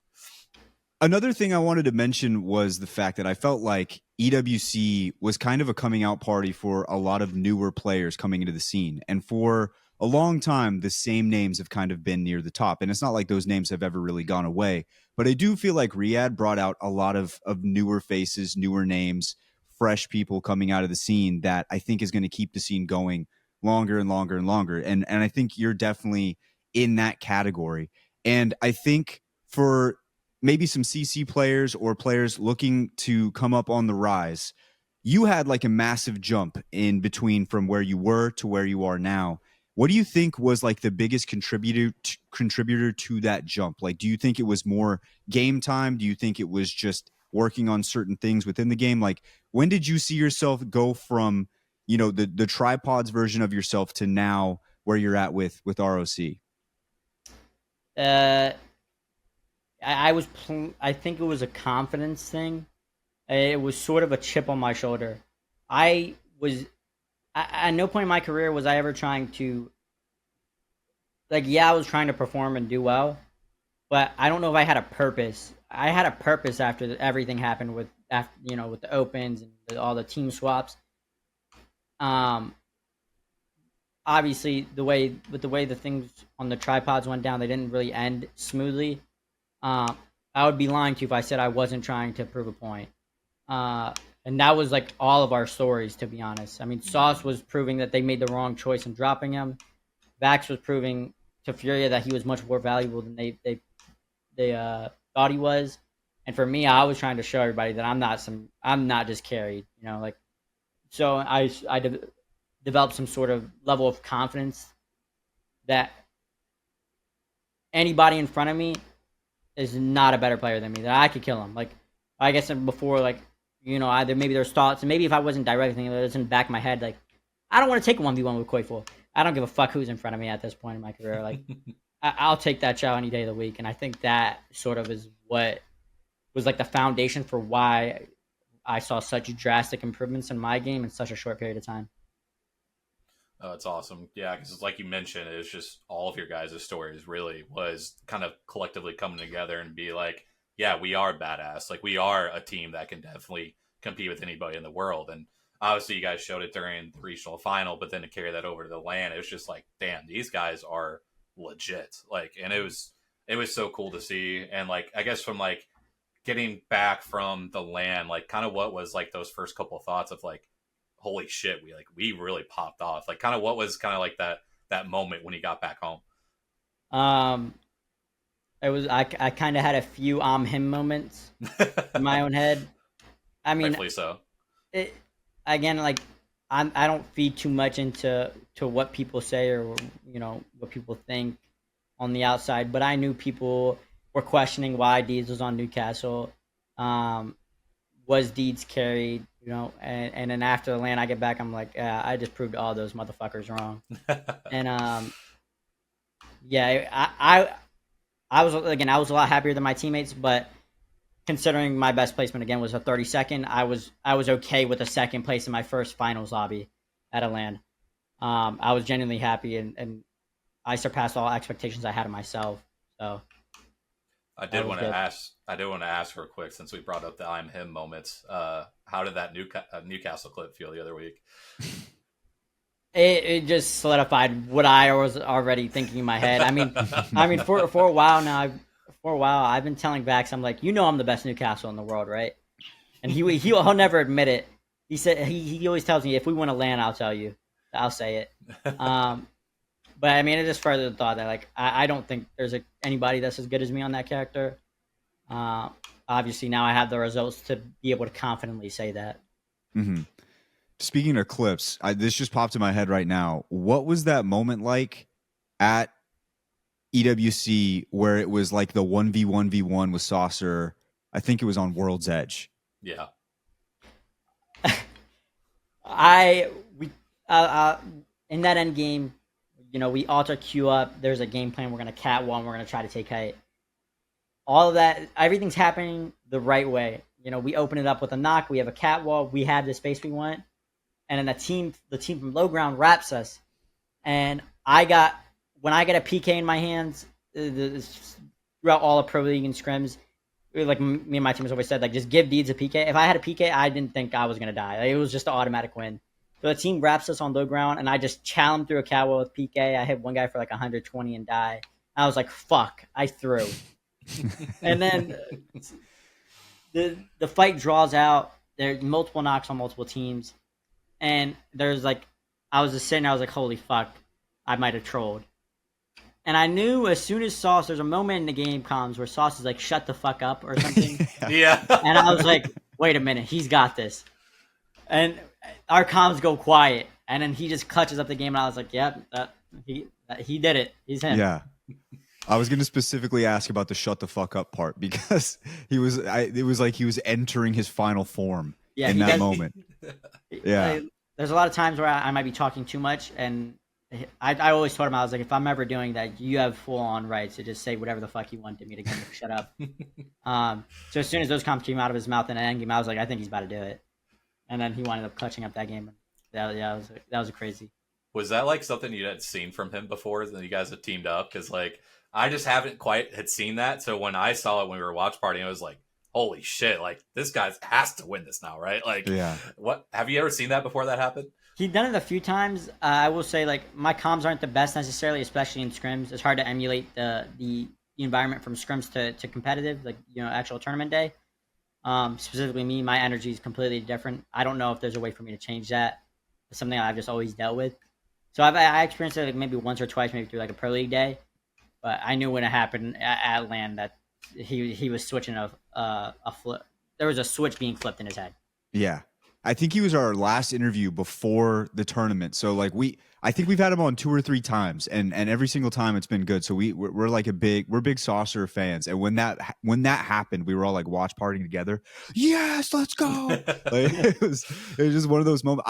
another thing I wanted to mention was the fact that I felt like EWC was kind of a coming out party for a lot of newer players coming into the scene. And for a long time, the same names have kind of been near the top. And it's not like those names have ever really gone away. But I do feel like Riyadh brought out a lot of newer faces, newer names, fresh people coming out of the scene that I think is going to keep the scene going longer and longer and longer. And I think you're definitely in that category. And I think for maybe some CC players or players looking to come up on the rise, you had like a massive jump in between from where you were to where you are now. What do you think was like the biggest contributor to that jump? Like, do you think it was more game time? Do you think it was just working on certain things within the game? Like, when did you see yourself go from, you know, the tripods version of yourself to now where you're at with ROC? I think it was a confidence thing. It was sort of a chip on my shoulder. At no point in my career was I ever trying to, like, yeah, I was trying to perform and do well, but I don't know if I had a purpose. I had a purpose after everything happened with the opens and all the team swaps. Obviously the way the things on the tripods went down, they didn't really end smoothly. I would be lying to you if I said I wasn't trying to prove a point. And that was like all of our stories, to be honest. I mean, Sauce was proving that they made the wrong choice in dropping him. Vax was proving to Furia that he was much more valuable than they thought he was. And for me, I was trying to show everybody that I'm not just carried, you know, like. So I developed some sort of level of confidence that anybody in front of me is not a better player than me, that I could kill him. Like, I guess before, like, you know, either maybe there's thoughts, and maybe if I wasn't directly thinking, it was in the back of my head, like, I don't want to take a 1v1 with Koiful. I don't give a fuck who's in front of me at this point in my career. Like, I'll take that shot any day of the week. And I think that sort of is what was like the foundation for why I saw such drastic improvements in my game in such a short period of time. Oh, it's awesome. Yeah, because like you mentioned, it was just all of your guys' stories really was kind of collectively coming together and be like, yeah, we are badass. Like, we are a team that can definitely compete with anybody in the world. And obviously you guys showed it during the regional final, but then to carry that over to the LAN, it was just like, damn, these guys are legit. Like, and it was so cool to see. And like, I guess from like getting back from the LAN, like kind of what was like those first couple of thoughts of like, holy shit, we really popped off. Like, kind of what was kind of like that moment when he got back home? I kind of had a few him moments in my own head. I mean, rightfully so. Again, like, I don't feed too much into what people say or, you know, what people think on the outside, but I knew people were questioning why Deeds was on Newcastle. Was Deeds carried, you know, and then after the LAN I get back, I'm like, yeah, I just proved all those motherfuckers wrong. And yeah, I was a lot happier than my teammates, but considering my best placement again was a 32nd, I was okay with a second place in my first finals lobby at a LAN. I was genuinely happy, and I surpassed all expectations I had of myself. So I did want to ask real quick, since we brought up the I'm him moments. How did that Newcastle clip feel the other week? It just solidified what I was already thinking in my head. I mean, for a while now, I've been telling Vax, I'm like, you know, I'm the best Newcastle in the world, right? And he'll never admit it. He said he always tells me, if we win a LAN, I'll tell you, I'll say it. But I mean, it just further the thought that, like, I don't think there's anybody that's as good as me on that character. Obviously, now I have the results to be able to confidently say that. Mm-hmm. Speaking of clips, this just popped in my head right now. What was that moment like at EWC where it was like the 1v1v1 with Saucer? I think it was on World's Edge. Yeah. In that end game, you know, we alter Q up. There's a game plan. We're gonna catwalk. And we're gonna try to take height. All of that, everything's happening the right way. You know, we open it up with a knock. We have a catwalk. We have the space we want. And then the team from low ground wraps us. And when I get a PK in my hands, throughout all of Pro League and scrims, like me and my team has always said, like, just give Deeds a PK. If I had a PK, I didn't think I was going to die. Like, it was just an automatic win. So the team wraps us on low ground, and I just chow him through a catwalk with PK. I hit one guy for like 120 and die. I was like, fuck, I threw. And then the fight draws out. There's multiple knocks on multiple teams. And there's like, I was just sitting there, I was like, holy fuck, I might have trolled. And I knew as soon as Sauce, there's a moment in the game comms where Sauce is like, shut the fuck up or something. Yeah. And I was like, wait a minute, he's got this. And our comms go quiet. And then he just clutches up the game, and I was like, yep, He did it. He's him. Yeah. I was going to specifically ask about the shut the fuck up part because it was like he was entering his final form Yeah, in he that does- moment. Yeah. Like, there's a lot of times where I might be talking too much, and I always told him, I was like, if I'm ever doing that, you have full on rights to just say whatever the fuck you wanted me to get to shut up. So as soon as those comments came out of his mouth in an end game, I was like, I think he's about to do it, and then he wound up clutching up that game. That was crazy. Was that like something you had seen from him before that you guys had teamed up? Because like I just haven't quite had seen that. So when I saw it when we were watch partying, I was like, holy shit, like this guy has to win this now, right? Like, Yeah. what have you ever seen that before that happened? He's done it a few times. I will say, like, my comms aren't the best necessarily, especially in scrims. It's hard to emulate the environment from scrims to competitive, like, actual tournament day. Specifically me, my energy is completely different. I don't know if there's a way for me to change that. It's something I've just always dealt with. So I experienced it like maybe once or twice, maybe through like a pro league day. But I knew when it happened at LAN that he was switching a flip. There was a switch being flipped in his head. Yeah. I think he was our last interview before the tournament. So like I think we've had him on 2 or 3 times and every single time it's been good. So we're like we're big Saucer fans. And when that happened, we were all like watch partying together. Yes, let's go. Like, it was just one of those moments.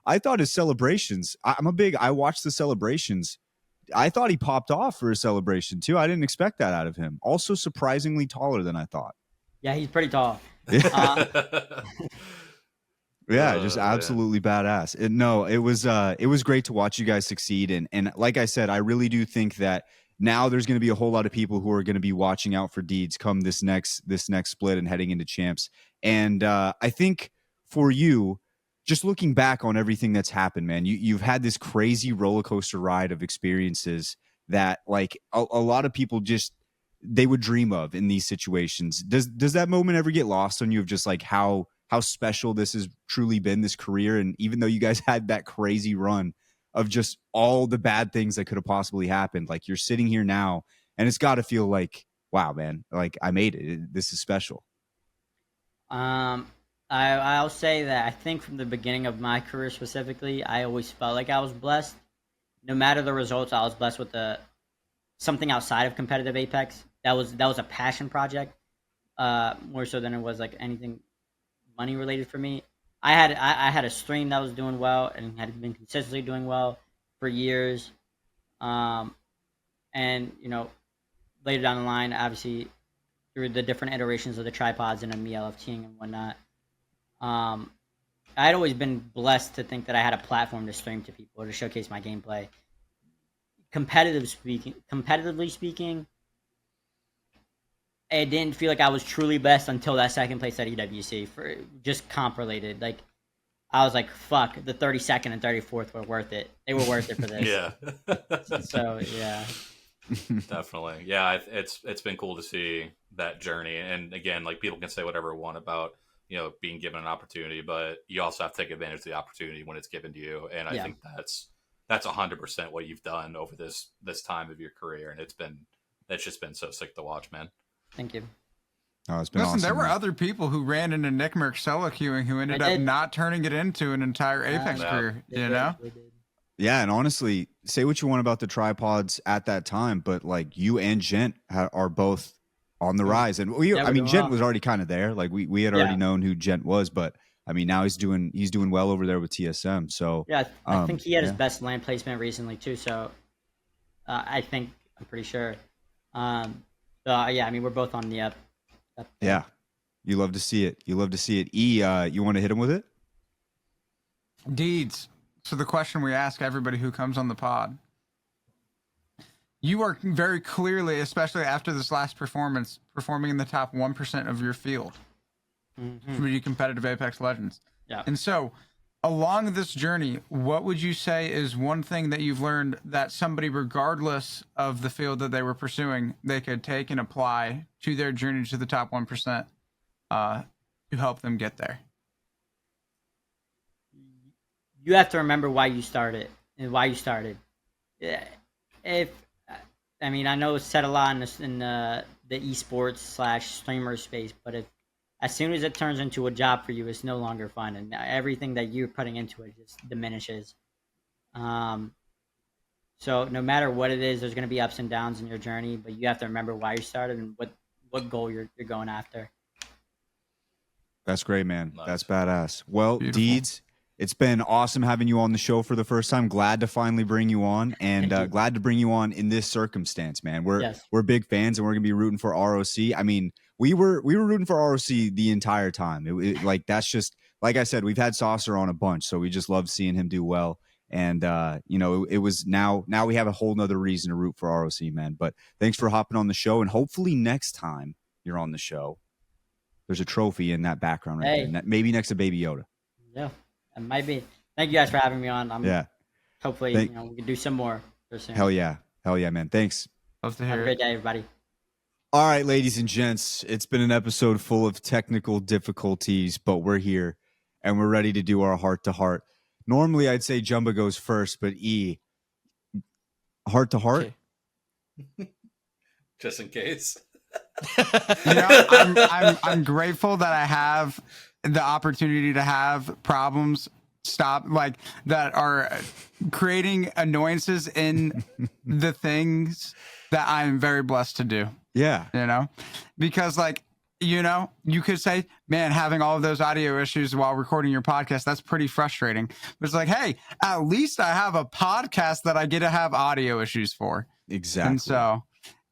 I thought his celebrations, I watched the celebrations. I thought he popped off for a celebration too. I didn't expect that out of him. Also surprisingly taller than I thought. Yeah, he's pretty tall. Yeah, just absolutely badass. It was great to watch you guys succeed. And like I said, I really do think that now there's going to be a whole lot of people who are going to be watching out for Deeds come this next split and heading into champs. And I think for you, just looking back on everything that's happened, man, you've had this crazy roller coaster ride of experiences that like a lot of people just they would dream of in these situations. Does that moment ever get lost on you of just like how special this has truly been, this career? And even though you guys had that crazy run of just all the bad things that could have possibly happened, like you're sitting here now and it's got to feel like, wow, man, like I made it. This is special. I'll say that I think from the beginning of my career specifically, I always felt like I was blessed. No matter the results, I was blessed with something outside of competitive Apex. That was a passion project, more so than it was like anything money related for me. I had a stream that was doing well and had been consistently doing well for years. And later down the line, obviously through the different iterations of the tripods and me LFTing and whatnot, I had always been blessed to think that I had a platform to stream to people to showcase my gameplay. Competitively speaking, it didn't feel like I was truly best until that second place at EWC for just comp related. Like I was like, fuck, the 32nd and 34th were worth it. They were worth it for this. Yeah. So yeah. Definitely. Yeah, it's been cool to see that journey. And again, like people can say whatever they want about, being given an opportunity, but you also have to take advantage of the opportunity when it's given to you. And I think that's 100% what you've done over this time of your career. And it's just been so sick to watch, man. Thank you. Oh, it's been Listen, awesome, there were man. other people who ran into Nick Merck solo queuing who ended up not turning it into an entire Apex career, They did. Yeah, and honestly, say what you want about the tripods at that time, but like you and Gent are both on the rise. And Gent was already kind of there. Like we had already known who Gent was, but I mean now he's doing well over there with TSM. So yeah, I think he had his best land placement recently too. So I'm pretty sure. Yeah, I mean we're both on the up. Yeah, you love to see it. E, you want to hit him with it? Deeds. So the question we ask everybody who comes on the pod, you are very clearly, especially after this last performance, performing in the top 1% of your field for the competitive Apex Legends. Yeah. And so along this journey, what would you say is one thing that you've learned that somebody, regardless of the field that they were pursuing, they could take and apply to their journey to the top 1% to help them get there? You have to remember why you started and why you started. I know it's said a lot in the esports / streamer space, but as soon as it turns into a job for you, it's no longer fun, and everything that you're putting into it just diminishes. So no matter what it is, there's going to be ups and downs in your journey, but you have to remember why you started and what goal you're going after. That's great, man. Nice. That's badass. Well, Beautiful. Deeds, it's been awesome having you on the show for the first time. Glad to finally bring you on, and Thank you. glad to bring you on in this circumstance, man. Yes. We're big fans, and we're gonna be rooting for ROC. I mean, we were rooting for ROC the entire time. Like that's just like I said, we've had Saucer on a bunch, so we just love seeing him do well. And it was now we have a whole nother reason to root for ROC, man. But thanks for hopping on the show, and hopefully next time you're on the show, there's a trophy in that background right Hey. there. Maybe next to Baby Yoda. Yeah, it might be. Thank you guys for having me on. Yeah. Hopefully, we can do some more soon. Hell yeah, man. Thanks. Love to Have hear a it. great day, everybody. All right, ladies and gents, it's been an episode full of technical difficulties, but we're here and we're ready to do our heart to heart. Normally, I'd say Jumba goes first, but heart to heart. Okay. Just in case. I'm grateful that I have the opportunity to have problems stop like that are creating annoyances in the things that I'm very blessed to do. Yeah. Because you could say, man, having all of those audio issues while recording your podcast, that's pretty frustrating. But it's like, hey, at least I have a podcast that I get to have audio issues for. Exactly. And so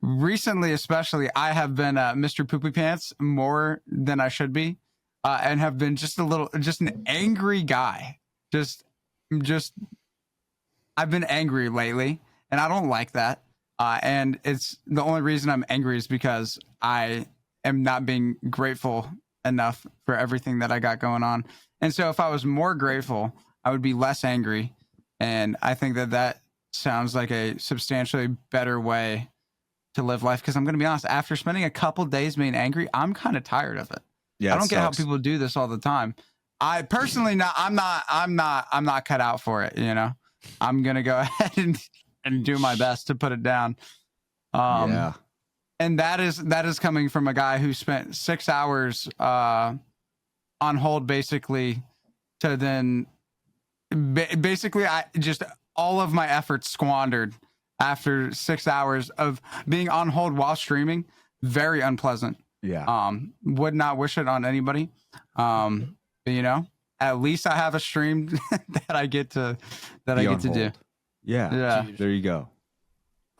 recently, especially, I have been Mr. Poopy Pants more than I should be, and have been just an angry guy. Just I've been angry lately, and I don't like that. And it's the only reason I'm angry is because I am not being grateful enough for everything that I got going on. And so if I was more grateful, I would be less angry. And I think that sounds like a substantially better way to live life. Because I'm going to be honest, after spending a couple days being angry, I'm kind of tired of it. Yeah, I don't it get how sucks. people do this all the time. I personally, I'm not cut out for it. I'm going to go ahead and do my best to put it down. Yeah. And that is coming from a guy who spent 6 hours on hold, basically, to then basically I just all of my efforts squandered after 6 hours of being on hold while streaming. Very unpleasant. Yeah. Would not wish it on anybody. But, at least I have a stream that I get to Be on do. hold. Yeah. Yeah. Dude. There you go.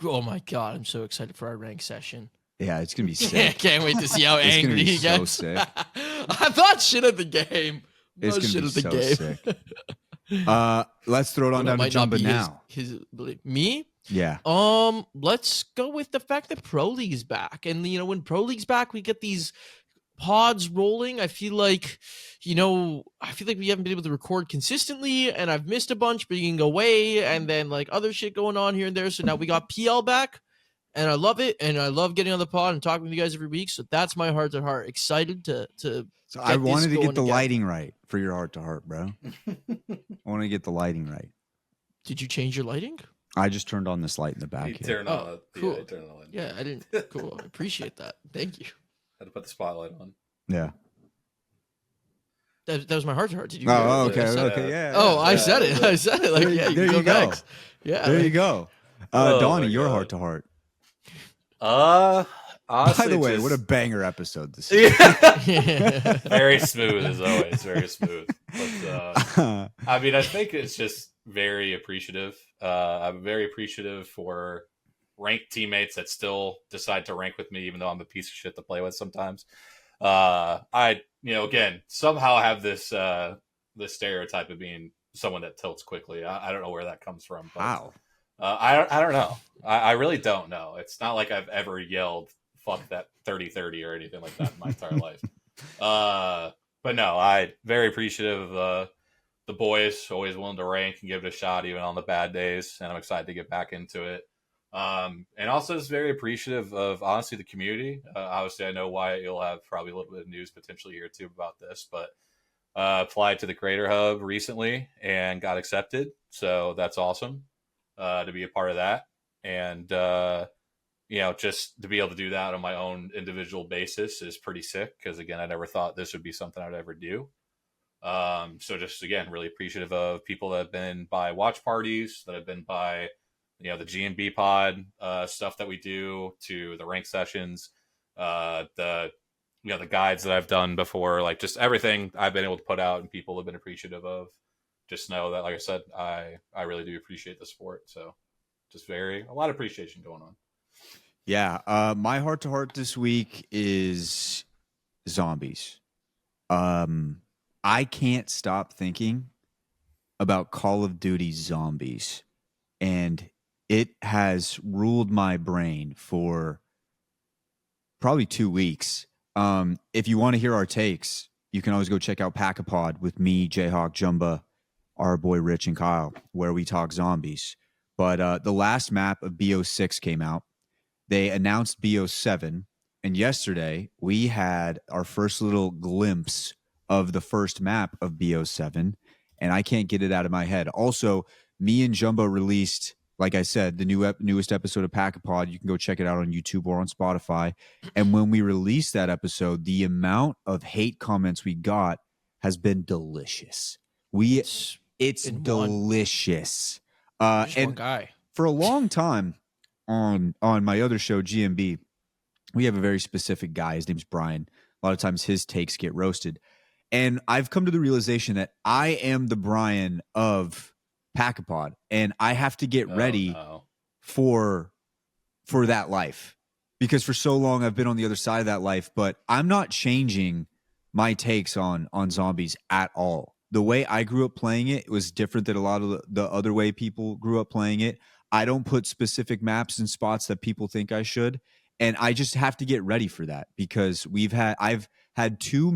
Oh my god, I'm so excited for our rank session. Yeah, it's gonna be Yeah, sick. can't wait to see how It's gonna angry be he so gets. sick. I'm not shit at the game. It's Not gonna shit be at the so game. sick. Let's throw it on Well, down might to not Jumba be now. Me? Yeah. Let's go with the fact that Pro League's back. And when Pro League's back, we get these pods rolling. I feel like we haven't been able to record consistently, and I've missed a bunch being away, and then like other shit going on here and there. So now we got PL back, and I love it, and I love getting on the pod and talking with you guys every week. So that's my heart to heart. Excited to. So I wanted to going get the again. lighting right for your heart to heart, bro. I want to get the lighting right. Did you change your lighting? I just turned on this light in the back He here. turned on the cool. yeah, he turned on the light. Yeah, I didn't. Cool. I appreciate that. Thank you. Had to put the spotlight on. Yeah. That was my heart to heart. Did you? Oh, hear it? okay, I said it. okay, yeah. Oh, I Yeah, said it. yeah. I said it. Like, There- yeah, there you you go go. next. Yeah. There you go. Oh Donnie, my your God. heart to heart. Honestly, By the way, just- what a banger episode this is. very smooth as always. Very smooth. But, I mean, I think it's just very appreciative. I'm very appreciative for ranked teammates that still decide to rank with me, even though I'm a piece of shit to play with sometimes. I, again, somehow have this stereotype of being someone that tilts quickly. I don't know where that comes from. But, Wow. I don't know. I really don't know. It's not like I've ever yelled "fuck that 30-30" or anything like that in my entire life. But no, I very appreciative of the boys, always willing to rank and give it a shot even on the bad days, and I'm excited to get back into it. And also just very appreciative of honestly the community. Obviously, I know Wyatt, you'll have probably a little bit of news potentially here too about this, but applied to the Creator Hub recently and got accepted, so that's awesome to be a part of that. And just to be able to do that on my own individual basis is pretty sick, because again, I never thought this would be something I'd ever do. So just again, really appreciative of people that have been by watch parties, that have been by the GMB pod stuff that we do, to the rank sessions, the guides that I've done before, like just everything I've been able to put out and people have been appreciative of. Just know that, like I said, I really do appreciate the sport. So just a lot of appreciation going on. Yeah. My heart to heart this week is zombies. I can't stop thinking about Call of Duty Zombies, and it has ruled my brain for probably 2 weeks. If you want to hear our takes, you can always go check out Pack-a-Pod with me, Jayhawk, Jumba, our boy Rich, and Kyle, where we talk zombies. But the last map of BO6 came out. They announced BO7, and yesterday we had our first little glimpse of the first map of BO7, and I can't get it out of my head. Also, me and Jumbo released, like I said, the newest episode of Pack-a-Pod. You can go check it out on YouTube or on Spotify. And when we released that episode, the amount of hate comments we got has been delicious. It's delicious. Just one And guy. for a long time on my other show, GMB, we have a very specific guy. His name's Brian. A lot of times his takes get roasted. And I've come to the realization that I am the Brian of Pack-a-Pod, and I have to get ready for that life, because for so long I've been on the other side of that life. But I'm not changing my takes on zombies at all. The way I grew up playing it was different than a lot of the other way people grew up playing it. I don't put specific maps and spots that people think I should, and I just have to get ready for that, because I've had two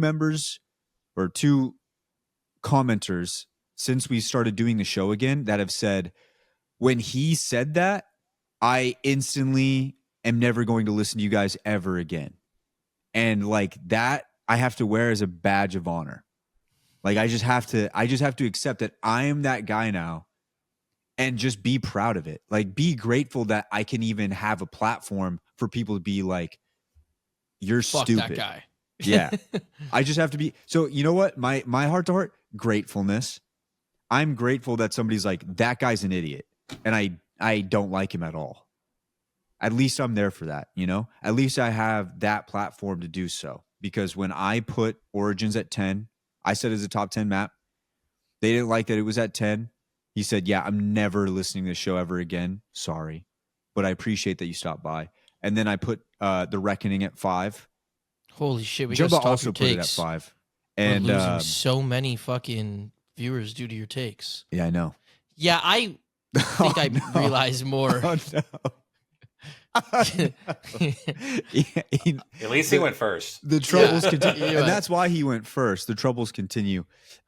commenters since we started doing the show again that have said, when he said that, I instantly am never going to listen to you guys ever again. And like that, I have to wear as a badge of honor. Like I just have to accept that I am that guy now, and just be proud of it. Like, be grateful that I can even have a platform for people to be like, you're Fuck stupid. that guy. Yeah. I just have to be. So you know what? My heart to heart, gratefulness. I'm grateful that somebody's like, that guy's an idiot, and I don't like him at all. At least I'm there for that, At least I have that platform to do so. Because when I put Origins at 10, I said it's a top 10 map. They didn't like that it was at 10. He said, yeah, I'm never listening to this show ever again. Sorry. But I appreciate that you stopped by. And then I put The Reckoning at 5. Holy shit, we got Jumba also put it at 5. And we're losing so many fucking viewers due to your takes. Yeah, I know. Yeah, I think I realize more. Oh, no. Yeah, At least he went first. The troubles continue. And that's why he went first. The troubles continue.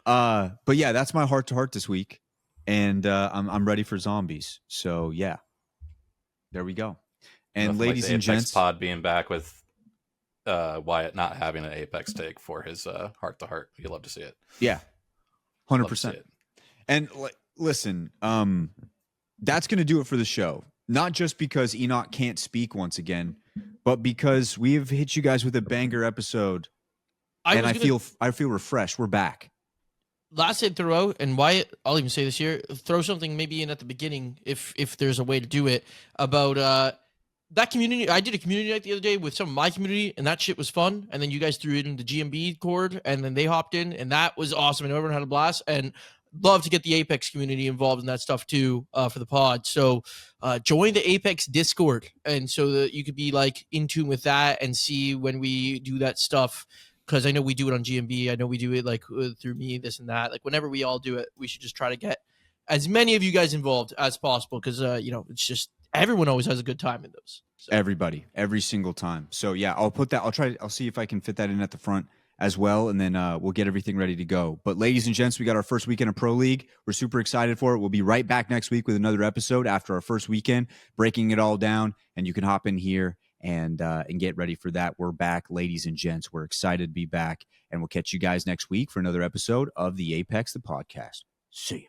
But yeah, that's my heart to heart this week. And I'm ready for zombies. So yeah, there we go. And Nothing ladies like the and Apex gents, pod being back with Wyatt not having an Apex take for his heart to heart. You love to see it. yeah, 100%. And listen, that's going to do it for the show. Not just because Enoch can't speak once again, but because we've hit you guys with a banger episode, and I feel refreshed. We're back. Last thing to throw, and Wyatt, I'll even say this here, throw something maybe in at the beginning if there's a way to do it, about that community. I did a community night the other day with some of my community, and that shit was fun. And then you guys threw it in the GMB cord, and then they hopped in, and that was awesome, and everyone had a blast. And love to get the Apex community involved in that stuff too, for the pod. So join the Apex Discord, and so that you could be like in tune with that and see when we do that stuff. Because I know we do it on GMB. I know we do it like through me, this and that. Like whenever we all do it, we should just try to get as many of you guys involved as possible. Because it's just everyone always has a good time in those. So. Everybody, every single time. So yeah, I'll put that. I'll see if I can fit that in at the front as well, and then we'll get everything ready to go. But ladies and gents, we got our first weekend of Pro League. We're super excited for it. We'll be right back next week with another episode after our first weekend, breaking it all down, and you can hop in here and get ready for that. We're back, ladies and gents. We're excited to be back, and we'll catch you guys next week for another episode of the Apex the Podcast. See you.